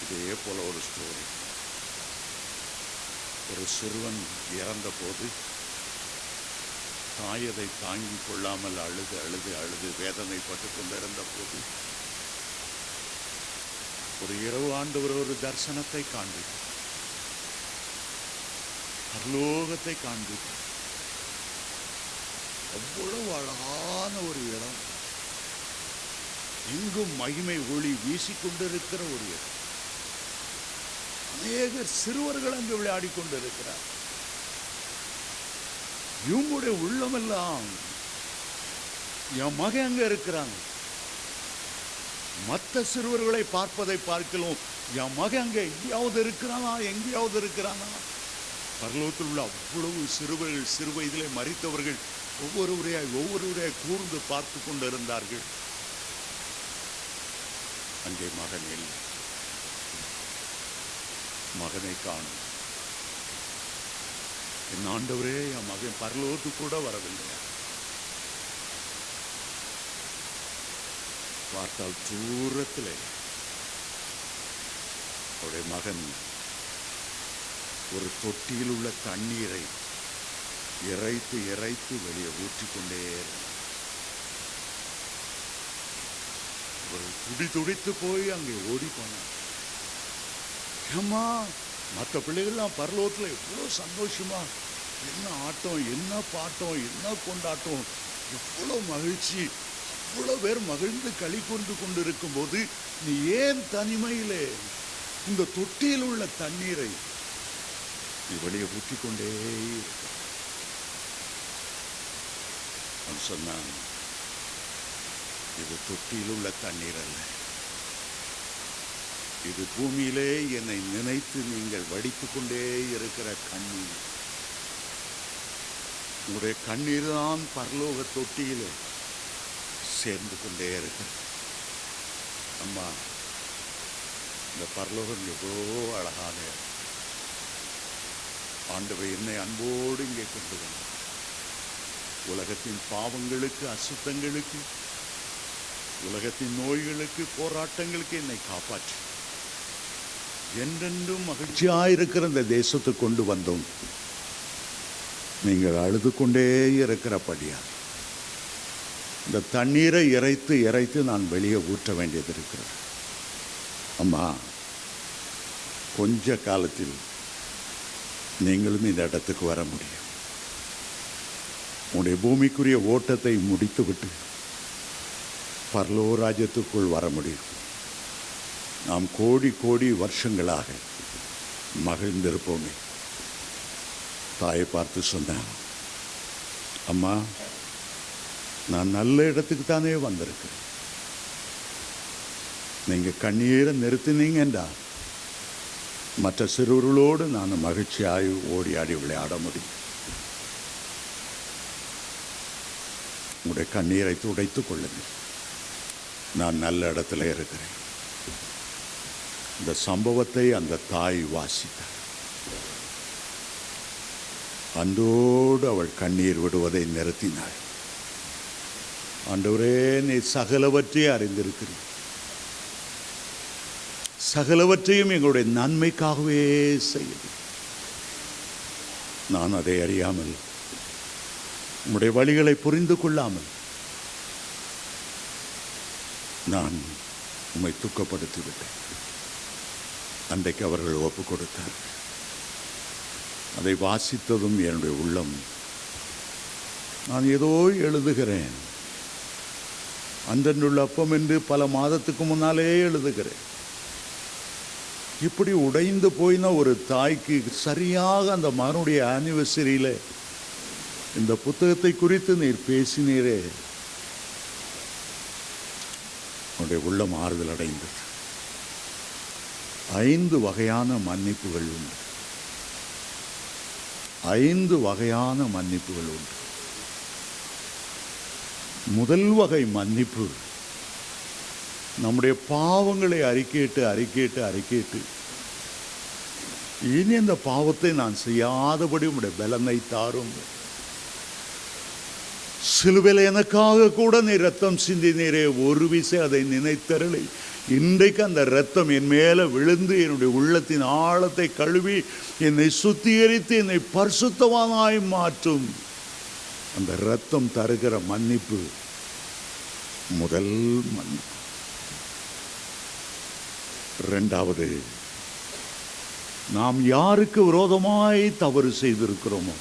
இதே போல ஒரு ஸ்டோரி. ஒரு சிறுவன் இறந்த போது தாயதை தாங்கிக் கொள்ளாமல் அழுது அழுது அழுது வேதனைப்பட்டு கொண்டிருந்த போது ஒரு இரவு ஆண்டவர் ஒரு தரிசனத்தை காண்பித்தார், பரலோகத்தை காண்பித்தார். அவ்வளவு அழகான ஒரு இடம், எங்கும் மகிமை ஒளி வீசிக்கொண்டிருக்கிற ஒரு இடம். அநேக சிறுவர்கள் அங்கு விளையாடி கொண்டிருக்கிறார். இவங்களுடைய உள்ளமெல்லாம் என் மகன் அங்க இருக்கிறாங்க. மற்ற சிறுவர்களை பார்ப்பதை பார்க்கலாம், என் மகன் அங்க எங்கேயாவது இருக்கிறானா, எங்கேயாவது இருக்கிறானா. பரலோகத்தில் உள்ள அவ்வளவு சிறுவர்கள், சிறு வயதிலே மரித்தவர்கள் ஒவ்வொருவரையாய் கூர்ந்து பார்த்து கொண்டிருந்தார்கள். அங்கே மகன் இல்லை. மகனை காணும். என் ஆண்டவரே, என் மகன் பரலோகத்துக்கு கூட வரவில்லையா? பார்த்தால் தூரத்திலே அவருடைய மகன் ஒரு தொட்டியில் உள்ள தண்ணீரை இறைத்து இறைத்து வெளியே ஊற்றிக்கொண்டே ஒரு துடித்து போய் அங்கே ஓடி போனார். ஏம்மா, மற்ற பிள்ளைகள்லாம் பரலோகத்தில் எவ்வளோ சந்தோஷமா, என்ன ஆட்டம், என்ன பாட்டம், என்ன கொண்டாட்டம், எவ்வளோ மகிழ்ச்சி, அவ்வளோ பேர் மகிழ்ந்து களி கொண்டு கொண்டிருக்கும் போது நீ ஏன் தனிமையிலே இந்த தொட்டியில் உள்ள தண்ணீரை நீ வெளியே ஊற்றிக்கொண்டே சொன்னான். இது தொட்டியில் உள்ள தண்ணீர் அல்ல, இது பூமியிலே என்னை நினைத்து நீங்கள் வடித்துக் கொண்டே இருக்கிற கண்ணீர். உங்களுடைய கண்ணீர் தான் பரலோக தொட்டியிலே சேர்ந்து கொண்டே இருக்கிறது. அம்மா, இந்த பரலோகம் எவ்வளோ அழகான ஆண்டவர் என்னை அன்போடு இங்கே கொண்டு வந்தார். உலகத்தின் பாவங்களுக்கு, அசுத்தங்களுக்கு, உலகத்தின் நோய்களுக்கு, போராட்டங்களுக்கு என்னை காப்பாற்றி என்றென்றும் மகிழ்ச்சியாயிருக்கிற இந்த தேசத்துக்கு கொண்டு வந்தோம். நீங்கள் அழுது கொண்டே இருக்கிறபடியா இந்த தண்ணீரை இறைத்து இறைத்து நான் வெளியே ஊற்ற வேண்டியது இருக்கிறது. அம்மா, கொஞ்ச காலத்தில் நீங்களும் இந்த இடத்துக்கு வர முடியும். உன்னுடைய பூமிக்குரிய ஓட்டத்தை முடித்துவிட்டு பரலோக ராஜ்யத்துக்குள் வர முடியும். நாம் கோடி கோடி வருஷங்களாக மகிழ்ந்திருப்போமே. தாயை பார்த்து சொன்னான், அம்மா, நான் நல்ல இடத்துக்கு தானே வந்திருக்கிறேன். நீங்கள் கண்ணீரை நிறுத்தினீங்கன்றா மற்ற சிறுவர்களோடு நான் மகிழ்ச்சியாய் ஓடி ஆடி விளையாட முடியும். உங்களுடைய கண்ணீரை துடைத்துக் கொள்ளுங்கள். நான் நல்ல இடத்துல இருக்கிறேன். இந்த சம்பவத்தை அந்த தாய் வாசித்தார். அன்றோடு அவள் கண்ணீர் விடுவதை நிறுத்தினாள். ஆண்டவரே, நீ சகலவற்றையும் அறிந்திருக்கிறீர். சகலவற்றையும் எங்களுடைய நன்மைக்காகவே செய்யுது. நான் அதை அறியாமல், உம்முடைய வழிகளை புரிந்து கொள்ளாமல் நான் உம்மை துக்கப்படுத்தி விட்டேன். அன்றைக்கு அவர்கள் ஒப்பு கொடுத்தார். அதை வாசித்ததும் என்னுடைய உள்ளம், நான் ஏதோ எழுதுகிறேன், அன்றன்றுள்ள அப்பம் என்று பல மாதத்துக்கு முன்னாலே எழுதுகிறேன். இப்படி உடைந்து போயின ஒரு தாய்க்கு சரியாக அந்த மகனுடைய ஆனிவர்சரியில் இந்த புத்தகத்தை குறித்து நீர் பேசினீரே, உன்னுடைய உள்ளம் ஆறுதல் அடைந்தது. 5 வகையான மன்னிப்புகள் உண்டு. 5 வகையான மன்னிப்புகள் உண்டு. முதல் வகை மன்னிப்பு, நம்முடைய பாவங்களை அறிக்கையிட்டு இனி அந்த பாவத்தை நான் செய்யாதபடி உம்முடைய பலனை தாரும். சிலுவையில் எனக்காக கூட நீ ரத்தம் சிந்தினீரே, ஒரு விசை அதை நினைத்தருளை. இன்றைக்கு அந்த ரத்தம் என் மேலே விழுந்து என்னுடைய உள்ளத்தின் ஆழத்தை கழுவி என்னை சுத்திகரித்து என்னை பரிசுத்தவானாய் மாற்றும். அந்த ரத்தம் தருகிற மன்னிப்பு முதல் மன்னிப்பு. 2வது, நாம் யாருக்கு விரோதமாய் தவறு செய்திருக்கிறோமோ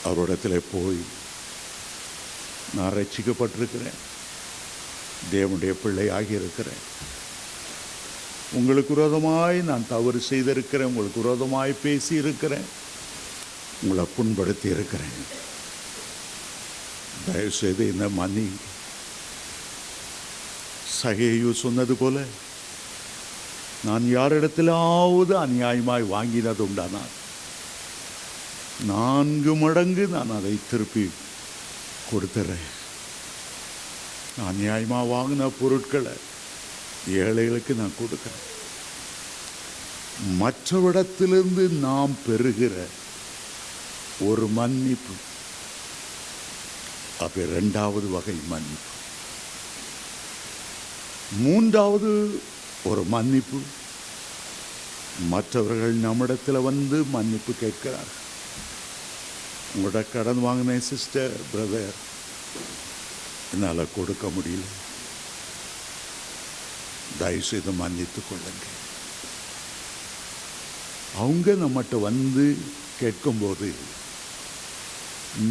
அவரிடத்தில் போய், நான் ரட்சிக்கப்பட்டிருக்கிறேன், தேவனுடைய பிள்ளை ஆகியிருக்கிறேன், உங்களுக்கு விரோதமாய் நான் தவறு செய்திருக்கிறேன், உங்களுக்கு விரோதமாய் பேசியிருக்கிறேன், உங்களை புண்படுத்தி இருக்கிறேன், தயவுசெய்து என்ன மன்னி. சகேயு சொன்னது போல, நான் யாரிடத்திலாவது அநியாயமாய் வாங்கினது உண்டானால் 4 மடங்கு நான் அதை திருப்பி கொடுத்துறேன். நான் அநியாயமாக வாங்கின பொருட்களை ஏழைகளுக்கு நான் கொடுக்கிறேன். மற்றவிடத்திலிருந்து நாம் பெறுகிற ஒரு மன்னிப்பு, அப்போ 2வது வகை மன்னிப்பு. 3வது ஒரு மன்னிப்பு, மற்றவர்கள் நம்மிடத்தில் வந்து மன்னிப்பு கேட்கிறார். உங்களோட கடன் வாங்கினேன் சிஸ்டர், பிரதர், என்னால் கொடுக்க முடியல, தயவுசெய்து மன்னித்து கொள்ளுங்க. அவங்க நம்மகிட்ட வந்து கேட்கும்போது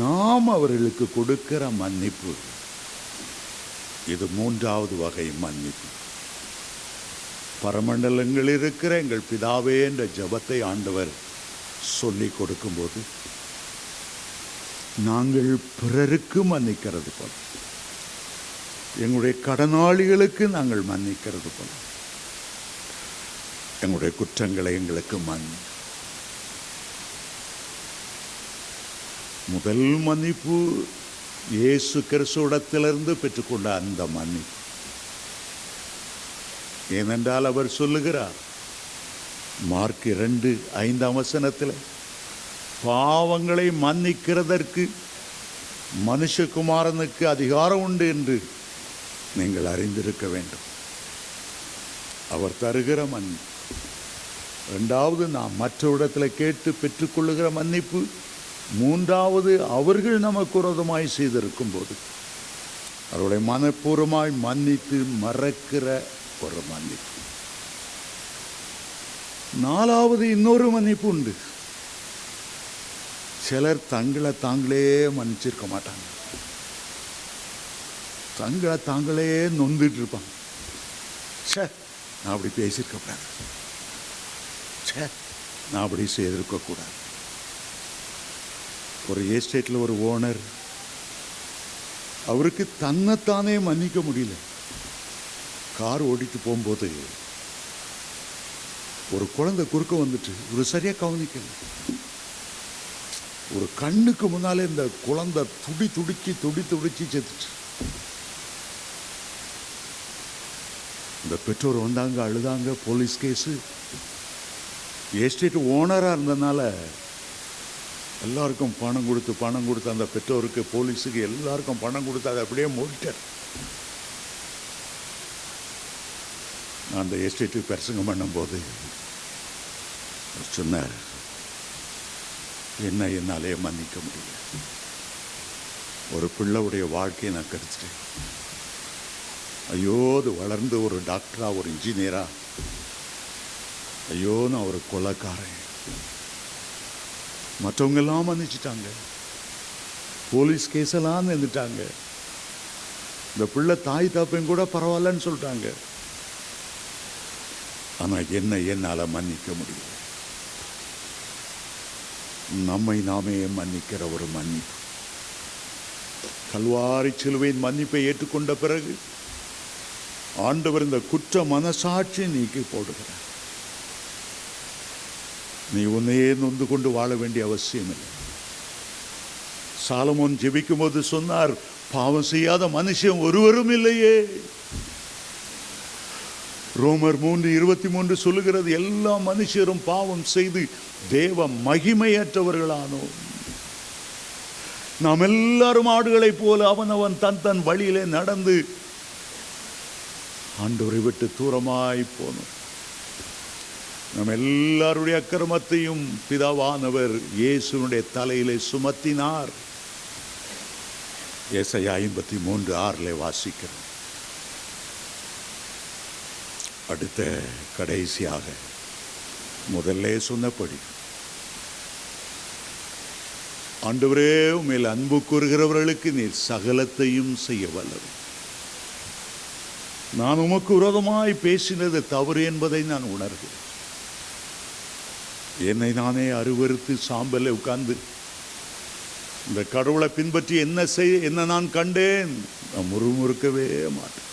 நாம் அவர்களுக்கு கொடுக்கிற மன்னிப்பு, இது 3வது வகை மன்னிப்பு. பரமண்டலங்கள் இருக்கிற எங்கள் பிதாவே என்ற ஜெபத்தை ஆண்டவர் சொல்லி கொடுக்கும்போது நாங்கள் பிறருக்கு மன்னிக்கிறது போல, எங்களுடைய கடனாளிகளுக்கு நாங்கள் மன்னிக்கிறது போல, எங்களுடைய குற்றங்களை எங்களுக்கு மன்னி. முதல் மன்னிப்பு இயேசு கிறிஸ்துவிடத்திலிருந்து பெற்றுக்கொண்ட அந்த மன்னிப்பு. ஏனென்றால் அவர் சொல்லுகிறார், மார்க் 2:5 பாவங்களை மன்னிக்கிறதற்கு மனுஷகுமாரனுக்கு அதிகாரம் உண்டு என்று நீங்கள் அறிந்திருக்க வேண்டும். அவர் தருகிற மன்னிப்பு. ரெண்டாவது, நாம் மற்றவரிடத்தில் கேட்டு பெற்றுக்கொள்ளுகிற மன்னிப்பு. மூன்றாவது, அவர்கள் நமக்கு விரோதமாய் செய்திருக்கும் போது அவருடைய மனப்பூர்வமாய் மன்னித்து மறக்கிற ஒரு மன்னிப்பு. நாலாவது, இன்னொரு மன்னிப்பு உண்டு. சிலர் தங்களை தாங்களே மன்னிச்சிருக்க மாட்டாங்க. தங்களை தாங்களே நொந்துட்டு இருப்பாங்க. சே, நான் அப்படி பேசியிருக்கக்கூடாது, சே, நான் அப்படி செய்திருக்கக்கூடாது. ஒரு எஸ்டேட்டில் ஒரு ஓனர், அவருக்கு தன்னைத்தானே மன்னிக்க முடியல. கார் ஓடிட்டு போகும்போது ஒரு குழந்தை குறுக்க வந்துட்டு, ஒரு சரியாக கவனிக்கல. ஒரு கண்ணுக்கு முன்னாலே இந்த குழந்தை துடிச்சு செத்துச்சு. இந்த பெற்றோர் வந்தாங்க, அழுதாங்க, போலீஸ் கேஸு. எஸ்டேட் ஓனராக இருந்ததுனால எல்லாருக்கும் பணம் கொடுத்து அந்த பெற்றோருக்கு, போலீஸுக்கு எல்லாருக்கும் பணம் கொடுத்து அதை அப்படியே மூடிட்டார். நான் அந்த எஸ்டேட்டுக்கு பிரசங்கம் பண்ணும்போது சொன்னார், என்ன என்னாலே மன்னிக்க முடியல. ஒரு பிள்ளையுடைய வாழ்க்கையை நான் கெடுத்துட்டேன். ஐயோ, அது வளர்ந்து ஒரு டாக்டரா, ஒரு இன்ஜினியரா, ஐயோ நான் ஒரு கொலைக்காரன். மற்றவங்க எல்லாம் மன்னிச்சிட்டாங்க, போலீஸ் கேஸெல்லாம் நின்றுட்டாங்க. இந்த பிள்ளை தாய் தாப்பையும் கூட பரவாயில்லன்னு சொல்லிட்டாங்க. ஆனால் என்னால் மன்னிக்க முடியல. நம்மை நாமே மன்னிக்கிற ஒரு மன்னிப்பு. கல்வாரி சிலுவையின் மன்னிப்பை ஏற்றுக்கொண்ட பிறகு ஆண்டவர் இந்த குற்ற மனசாட்சி நீக்கி போடுகிறார். நீ உன்னையே நொந்து கொண்டு வாழ வேண்டிய அவசியம் இல்லை. சாலமோன் ஜெபிக்கும் போது சொன்னார், பாவம் செய்யாத மனுஷன் ஒருவரும் இல்லையே. ரோமர் 3:23 சொல்லுகிறது, எல்லா மனுஷரும் பாவம் செய்து தேவ மகிமையற்றவர்களானோம். நாம் எல்லாரும் ஆடுகளைப் போல அவனவன் தன் வழியிலே நடந்து ஆண்டவரை விட்டு தூரமாய் போனோம். நம் எல்லாருடைய அக்கிரமத்தையும் பிதாவானவர் இயேசுனுடைய தலையிலே சுமத்தினார். ஏசாயா 53:6 வாசிக்கிறோம். அடுத்த கடைசியாக முதல்ல சொன்னபடி, ஆண்டவரே உம்மில் அன்பு கூறுகிறவர்களுக்கு நீர் சகலத்தையும் செய்ய வல்லவர். நான் உமக்கு விரோதமாய் பேசினது தவறு என்பதை நான் உணர்கிறேன். என்னை நானே அருவருத்து சாம்பலை உட்கார்ந்து இந்த கடவுளை பின்பற்றி என்ன நான் கண்டேன், நான் முறுமுறுக்கவே மாட்டேன்.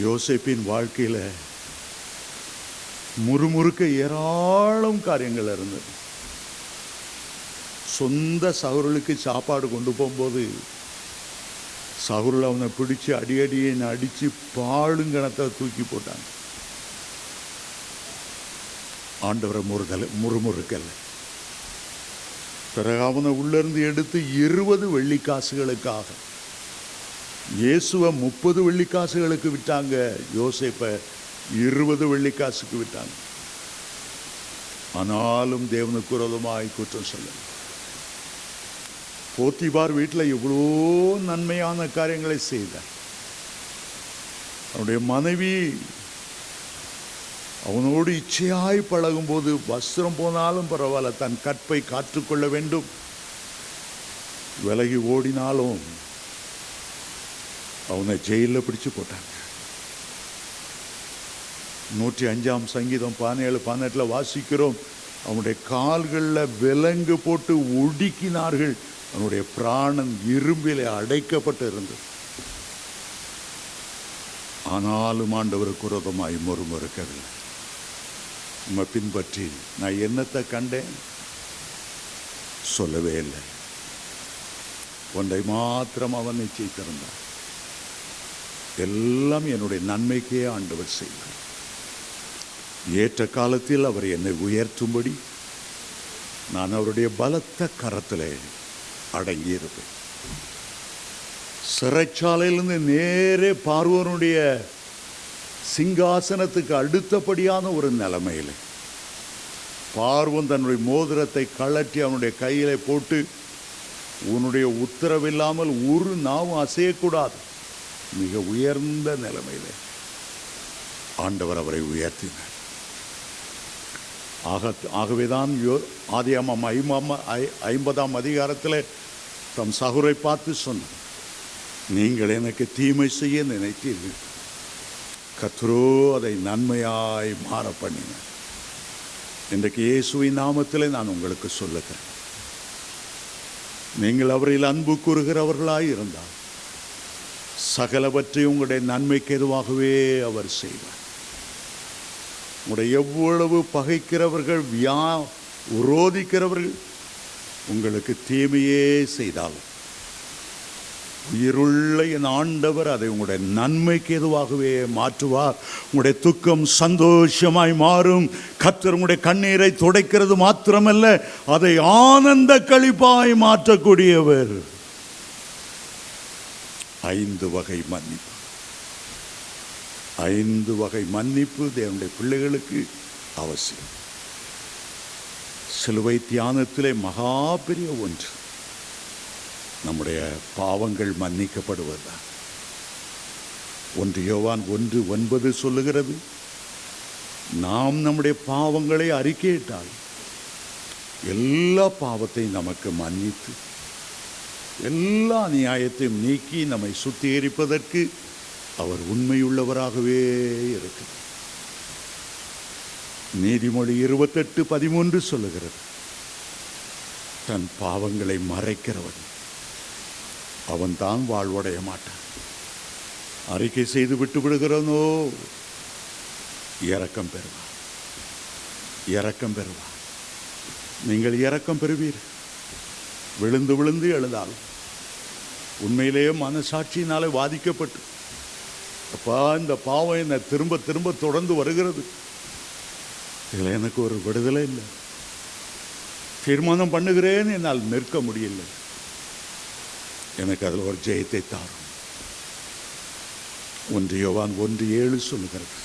யோசேப்பின் வாழ்க்கையில முறுமுறுக்க ஏராளம் காரியங்கள் இருந்தது. சொந்த சகோதரர்களுக்கு சாப்பாடு கொண்டு போகும்போது சகோதரர்கள் அவனை பிடிச்சி அடியை அடித்து பாழுங்கணத்தை தூக்கி போட்டாங்க. ஆண்டவரை முறுமுறுக்கல. பிறகு அவனை உள்ளிருந்து எடுத்து 20 வெள்ளிக்காசுகளுக்காக இயேசுவை 30 வெள்ளிக்காசுகளுக்கு விட்டாங்க, யோசேப்பை 20 வெள்ளிக்காசுக்கு விட்டாங்க. ஆனாலும் தேவனுக்கு விரோதமாய் குற்றம் சொல்ல. போத்திபார் வீட்டில் எவ்வளோ நன்மையான காரியங்களை செய்தார். அவனுடைய மனைவி அவனோடு இச்சையாய் பழகும்போது வஸ்திரம் போனாலும் பரவாயில்ல, தன் கற்பை காற்றுக்கொள்ள வேண்டும், விலகி ஓடினாலும் அவனை ஜெயிலில் பிடிச்சு போட்டாங்க. 105 சங்கீதம் 17-18 வாசிக்கிறோம், அவனுடைய கால்களில் விலங்கு போட்டு ஒடுக்கினார்கள், அவனுடைய பிராணன் இரும்பிலே அடைக்கப்பட்டு இருந்தது. ஆனாலும் ஆண்டவருக்கு விரோதமாய் முறுமுறுக்கவில்லை. நம்ம பின்பற்றி நான் என்னத்தை கண்டேன் சொல்லவே இல்லை. ஒன்றை மாத்திரம் அவன் நிச்சயித்திருந்தார், எல்லாம் என்னுடைய நன்மைக்கே ஆண்டவர் செய்வார். ஏற்ற காலத்தில் அவர் என்னை உயர்த்தும்படி நான் அவருடைய பலத்த கரத்திலே அடங்கியிருப்பேன். சிறைச்சாலையிலிருந்து நேரே பார்வோனுடைய சிங்காசனத்துக்கு அடுத்தபடியான ஒரு நிலைமையில் பார்வோன் தன்னுடைய மோதிரத்தை கழற்றி அவனுடைய கையிலே போட்டு, உன்னுடைய உத்தரவில்லாமல் ஒரு நாவும் அசையக்கூடாது, மிக உயர்ந்த நிலைமையில் ஆண்டவர் அவரை உயர்த்தினார். ஆகவேதான் ஆதியாகமம் 50ஆம் அதிகாரத்தில் தம் சகோதரரை பார்த்து சொன்னார், நீங்கள் எனக்கு தீமை செய்ய நினைத்தீர்கள், கர்த்தரோ அதை நன்மையாய் மாற பண்ணினார். இன்றைக்கு இயேசுவின் நாமத்தில் நான் உங்களுக்கு சொல்லுகிறேன், நீங்கள் அவரில் அன்பு கூறுகிறவர்களாய் இருந்தால் சகலவற்றை உங்களுடைய நன்மைக்கு எதுவாகவே அவர் செய்வார். உங்களுடைய எவ்வளவு பகைக்கிறவர்கள், விரோதிக்கிறவர்கள் உங்களுக்கு தீமையே செய்தாலும் உயிருள்ள என் ஆண்டவர் அதை உங்களுடைய நன்மைக்கு எதுவாகவே மாற்றுவார். உங்களுடைய துக்கம் சந்தோஷமாய் மாறும். கர்த்தர் உங்களுடைய கண்ணீரை துடைக்கிறது மாத்திரமல்ல, அதை ஆனந்த களிப்பாய் மாற்றக்கூடியவர். 5 வகை மன்னிப்பு. 5 வகை மன்னிப்பு தேவனுடைய பிள்ளைகளுக்கு அவசியம். சிலுவை தியானத்திலே மகா பெரிய ஒன்று நம்முடைய பாவங்கள் மன்னிக்கப்படுவதுதான். 1 யோவான் 1:9 சொல்லுகிறது, நாம் நம்முடைய பாவங்களை அறிக்கையிட்டால் எல்லா பாவத்தையும் நமக்கு மன்னித்து எல்லா அநியாயத்தையும் நீக்கி நம்மை சுத்திகரிப்பதற்கு அவர் உண்மையுள்ளவராகவே இருக்கிறார். நீதிமொழி 28:13 சொல்லுகிறது, தன் பாவங்களை மறைக்கிறவன் அவன் தான் வாழ்வடைய மாட்டான். அறிக்கை செய்து விட்டு விடுகிறனோ இரக்கம் பெறுவான், இரக்கம் பெறுவான். நீங்கள் இரக்கம் பெறுவீர். விழுந்து விழுந்து எழுந்தாலும் உண்மையிலேயே மனசாட்சியினாலே வாதிக்கப்பட்டு, அப்பா இந்த பாவம் என்னை திரும்ப திரும்ப தொடர்ந்து வருகிறது, இதில் எனக்கு ஒரு விடுதலை இல்லை, தீர்மானம் பண்ணுகிறேன், என்னால் நிற்க முடியலை, எனக்கு அதில் ஒரு ஜெயத்தை தாரும். 1 யோவான் 1:7 சொல்லுகிறது,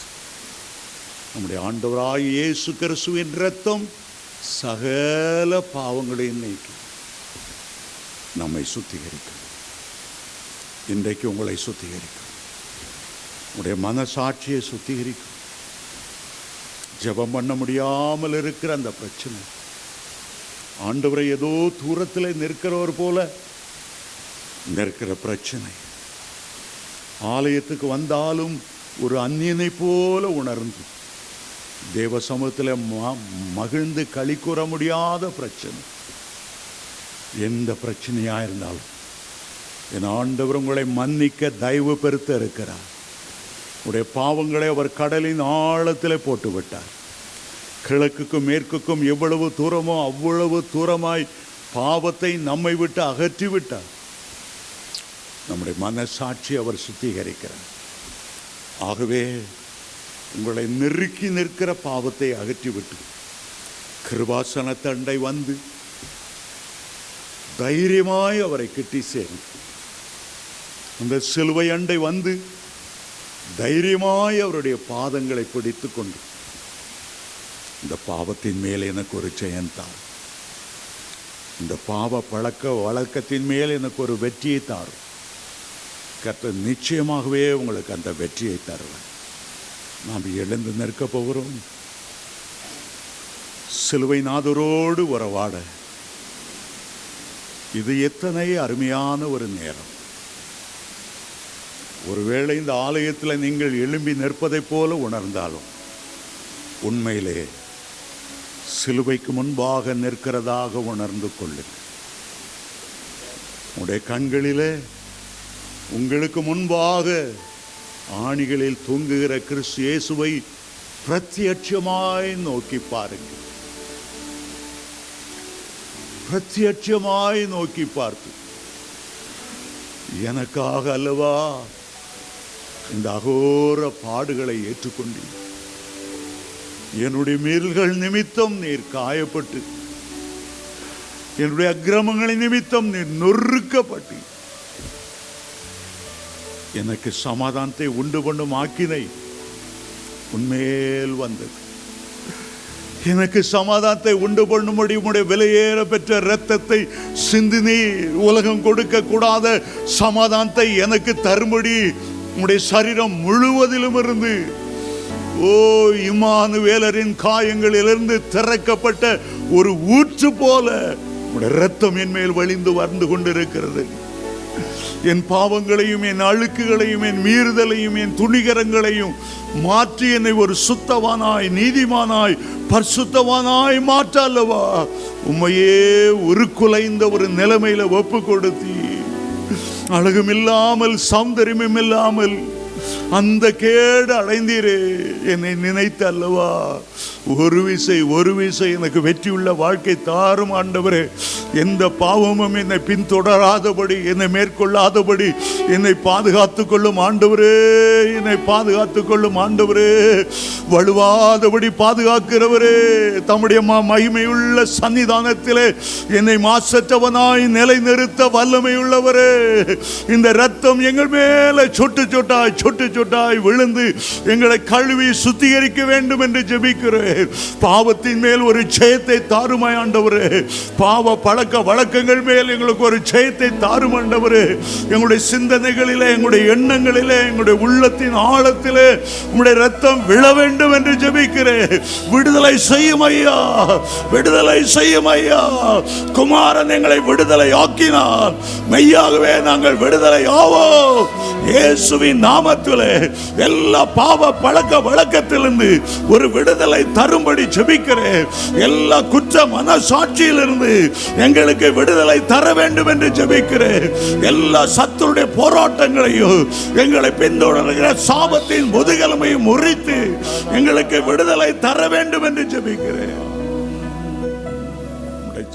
நம்முடைய ஆண்டவராகிய இயேசு கிறிஸ்துவின் இரத்தம் சகல பாவங்களையும் நீக்கி நம்மை சுத்திகரிக்கும். இன்றைக்கு உங்களை சுத்திகரிக்கும், உங்களுடைய மனசாட்சியை சுத்திகரிக்கும். ஜெபம் பண்ண முடியாமல் இருக்கிற அந்த பிரச்சனை, ஆண்டவரை ஏதோ தூரத்தில் நிற்கிறவர் போல நிற்கிற பிரச்சனை, ஆலயத்துக்கு வந்தாலும் ஒரு அந்நியனை போல உணர்ந்து தேவ சமூகத்தில் மகிழ்ந்து களி கூற முடியாத பிரச்சனை, எந்த பிரச்சனையாக இருந்தாலும் என் ஆண்டவர் உங்களை மன்னிக்க தயவு பெருத்த இருக்கிறார். உடைய பாவங்களை அவர் கடலின் ஆழத்தில் போட்டு விட்டார். கிழக்குக்கும் மேற்குக்கும் எவ்வளவு தூரமோ அவ்வளவு தூரமாய் பாவத்தை நம்மை விட்டு அகற்றி விட்டார். நம்முடைய மனசாட்சி அவர் சுத்திகரிக்கிறார். ஆகவே உங்களை நெருக்கி நிற்கிற பாவத்தை அகற்றிவிட்டு கிருபாசனத்தண்டை வந்து தைரியமாய் அவரை கிட்டி சேரும். அந்த சிலுவை அண்டை வந்து தைரியமாய் அவருடைய பாதங்களை பிடித்து கொண்டு, இந்த பாவத்தின் மேல் எனக்கு ஒரு ஜெயந்தார், இந்த பாவ வழக்கத்தின் மேல் எனக்கு ஒரு வெற்றியை தாரும். கர்த்தர் நிச்சயமாகவே உங்களுக்கு அந்த வெற்றியை தருவார். நாம் எழுந்து நிற்க போகிறோம். சிலுவை நாதரோடு உறவாட இது எத்தனை அருமையான ஒரு நேரம். ஒருவேளை இந்த ஆலயத்தில் நீங்கள் எழும்பி நிற்பதைப் போல உணர்ந்தாலும் உண்மையிலே சிலுவைக்கு முன்பாக நிற்கிறதாக உணர்ந்து கொள்ளுங்கள். உங்களுடைய கண்களிலே உங்களுக்கு முன்பாக ஆணிகளில் தொங்குகிற கிறிஸ்து இயேசுவை பிரத்யட்சமாய் நோக்கி பாருங்கள். பிரத்யட்சமாய் நோக்கி பார்த்து, எனக்காக அல்லவா இந்த அகோர பாடுகளை ஏற்றுக்கொண்டீர், என்னுடைய மீறல்கள் நிமித்தம் நீர் காயப்பட்டு, என்னுடைய அக்கிரமங்களின் நிமித்தம் நீர் நொறுக்கப்பட்டு, எனக்கு சமாதானத்தை உண்டு பண்ணும் ஆக்கினை உன்மேல் வந்தது. எனக்கு சமாதானத்தை உண்டு பண்ணும்படி உம்முடைய விலையேற பெற்ற இரத்தத்தை சிந்தினி உலகம் கொடுக்க கூடாத சமாதானத்தை எனக்கு தரும்படி உம்முடைய சரீரம் முழுவதிலும் இருந்து இம்மானுவேலரின் காயங்களிலிருந்து திறக்கப்பட்ட ஒரு ஊற்று போல உம்முடைய இரத்தம் என் மேல் வழிந்து வந்து கொண்டிருக்கிறது. என் பாவங்களையும் என் அழுக்குகளையும் என் மீறுதலையும் என் துணிகரங்களையும் மாற்றி என்னை ஒரு சுத்தவானாய் நீதிமானாய் பரிசுத்தவானாய் மாற்ற அல்லவா உம்மையே உருக்குலைந்த ஒரு நிலைமையில ஒப்பு கொடுத்தி, அழகும் இல்லாமல் சௌந்தரியமும் இல்லாமல் அந்த கேடு அடைந்தீரே. என்னை நினைத்து அல்லவா ஒரு விசை எனக்கு வெற்றியுள்ள வாழ்க்கை தாரும் ஆண்டவரே. எந்த பாவமும் என்னை பின்தொடராதபடி, என்னை மேற்கொள்ளாதபடி என்னை பாதுகாத்துக் கொள்ளும் ஆண்டவரே, என்னை பாதுகாத்துக் கொள்ளும் ஆண்டவரே. வலுவாதபடி பாதுகாக்கிறவரே, தம்முடைய மகிமையுள்ள சன்னிதானத்திலே என்னை மாசற்றவனாய் நிலை நிறுத்த வல்லமையுள்ளவரே. இந்த இரத்தம் எங்கள் மேல சொட்டு சொட்டாய் விழுந்து எங்களை கழுவி சுத்திகரிக்க வேண்டும் என்று ஜெபிக்கிறேன். பாவத்தின் மேல் ஒரு ஜெயத்தை தாருமாய் ஆண்டவரே. பாவ பழக்க வழக்கங்கள் மேல் எங்களுக்கு ஒரு ஜெயத்தை தாரும் ஆண்டவரே. எங்களுடைய சிந்தனைகளிலே, எங்களுடைய எண்ணங்களிலே, எங்களுடைய உள்ளத்தின் ஆழத்திலே உம்முடைய இரத்தம் விழ வேண்டும் என்று ஜெபிக்கிறேன். விடுதலை செய்யும் ஐயா, விடுதலை செய்யும் ஐயா. குமாரன் எங்களை விடுதலை ஆக்கினார், மெய்யாகவே நாங்கள் விடுதலை ஆவோம். இயேசுவின் நாமத்திலே எல்லா பாவ பழக்க வழக்கத்திலிருந்து ஒரு விடுதலை தரும்படி ஜெபிக்கிறேன். எல்லா குற்ற மனசாட்சியிலிருந்து எங்களுக்கு விடுதலை தர வேண்டும் என்று ஜெபிக்கிறேன். எல்லா சத்துருடைய போராட்டங்களையும் எங்களை பின்தொடர்கிற சாபத்தின் முதுகெலும்பையும் முறித்து எங்களுக்கு விடுதலை தர வேண்டும் என்று ஜெபிக்கிறேன்.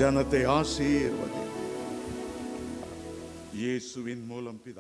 ஜனத்தை ஆசீர்வதி இயேசுவின் மூலம் பிதா.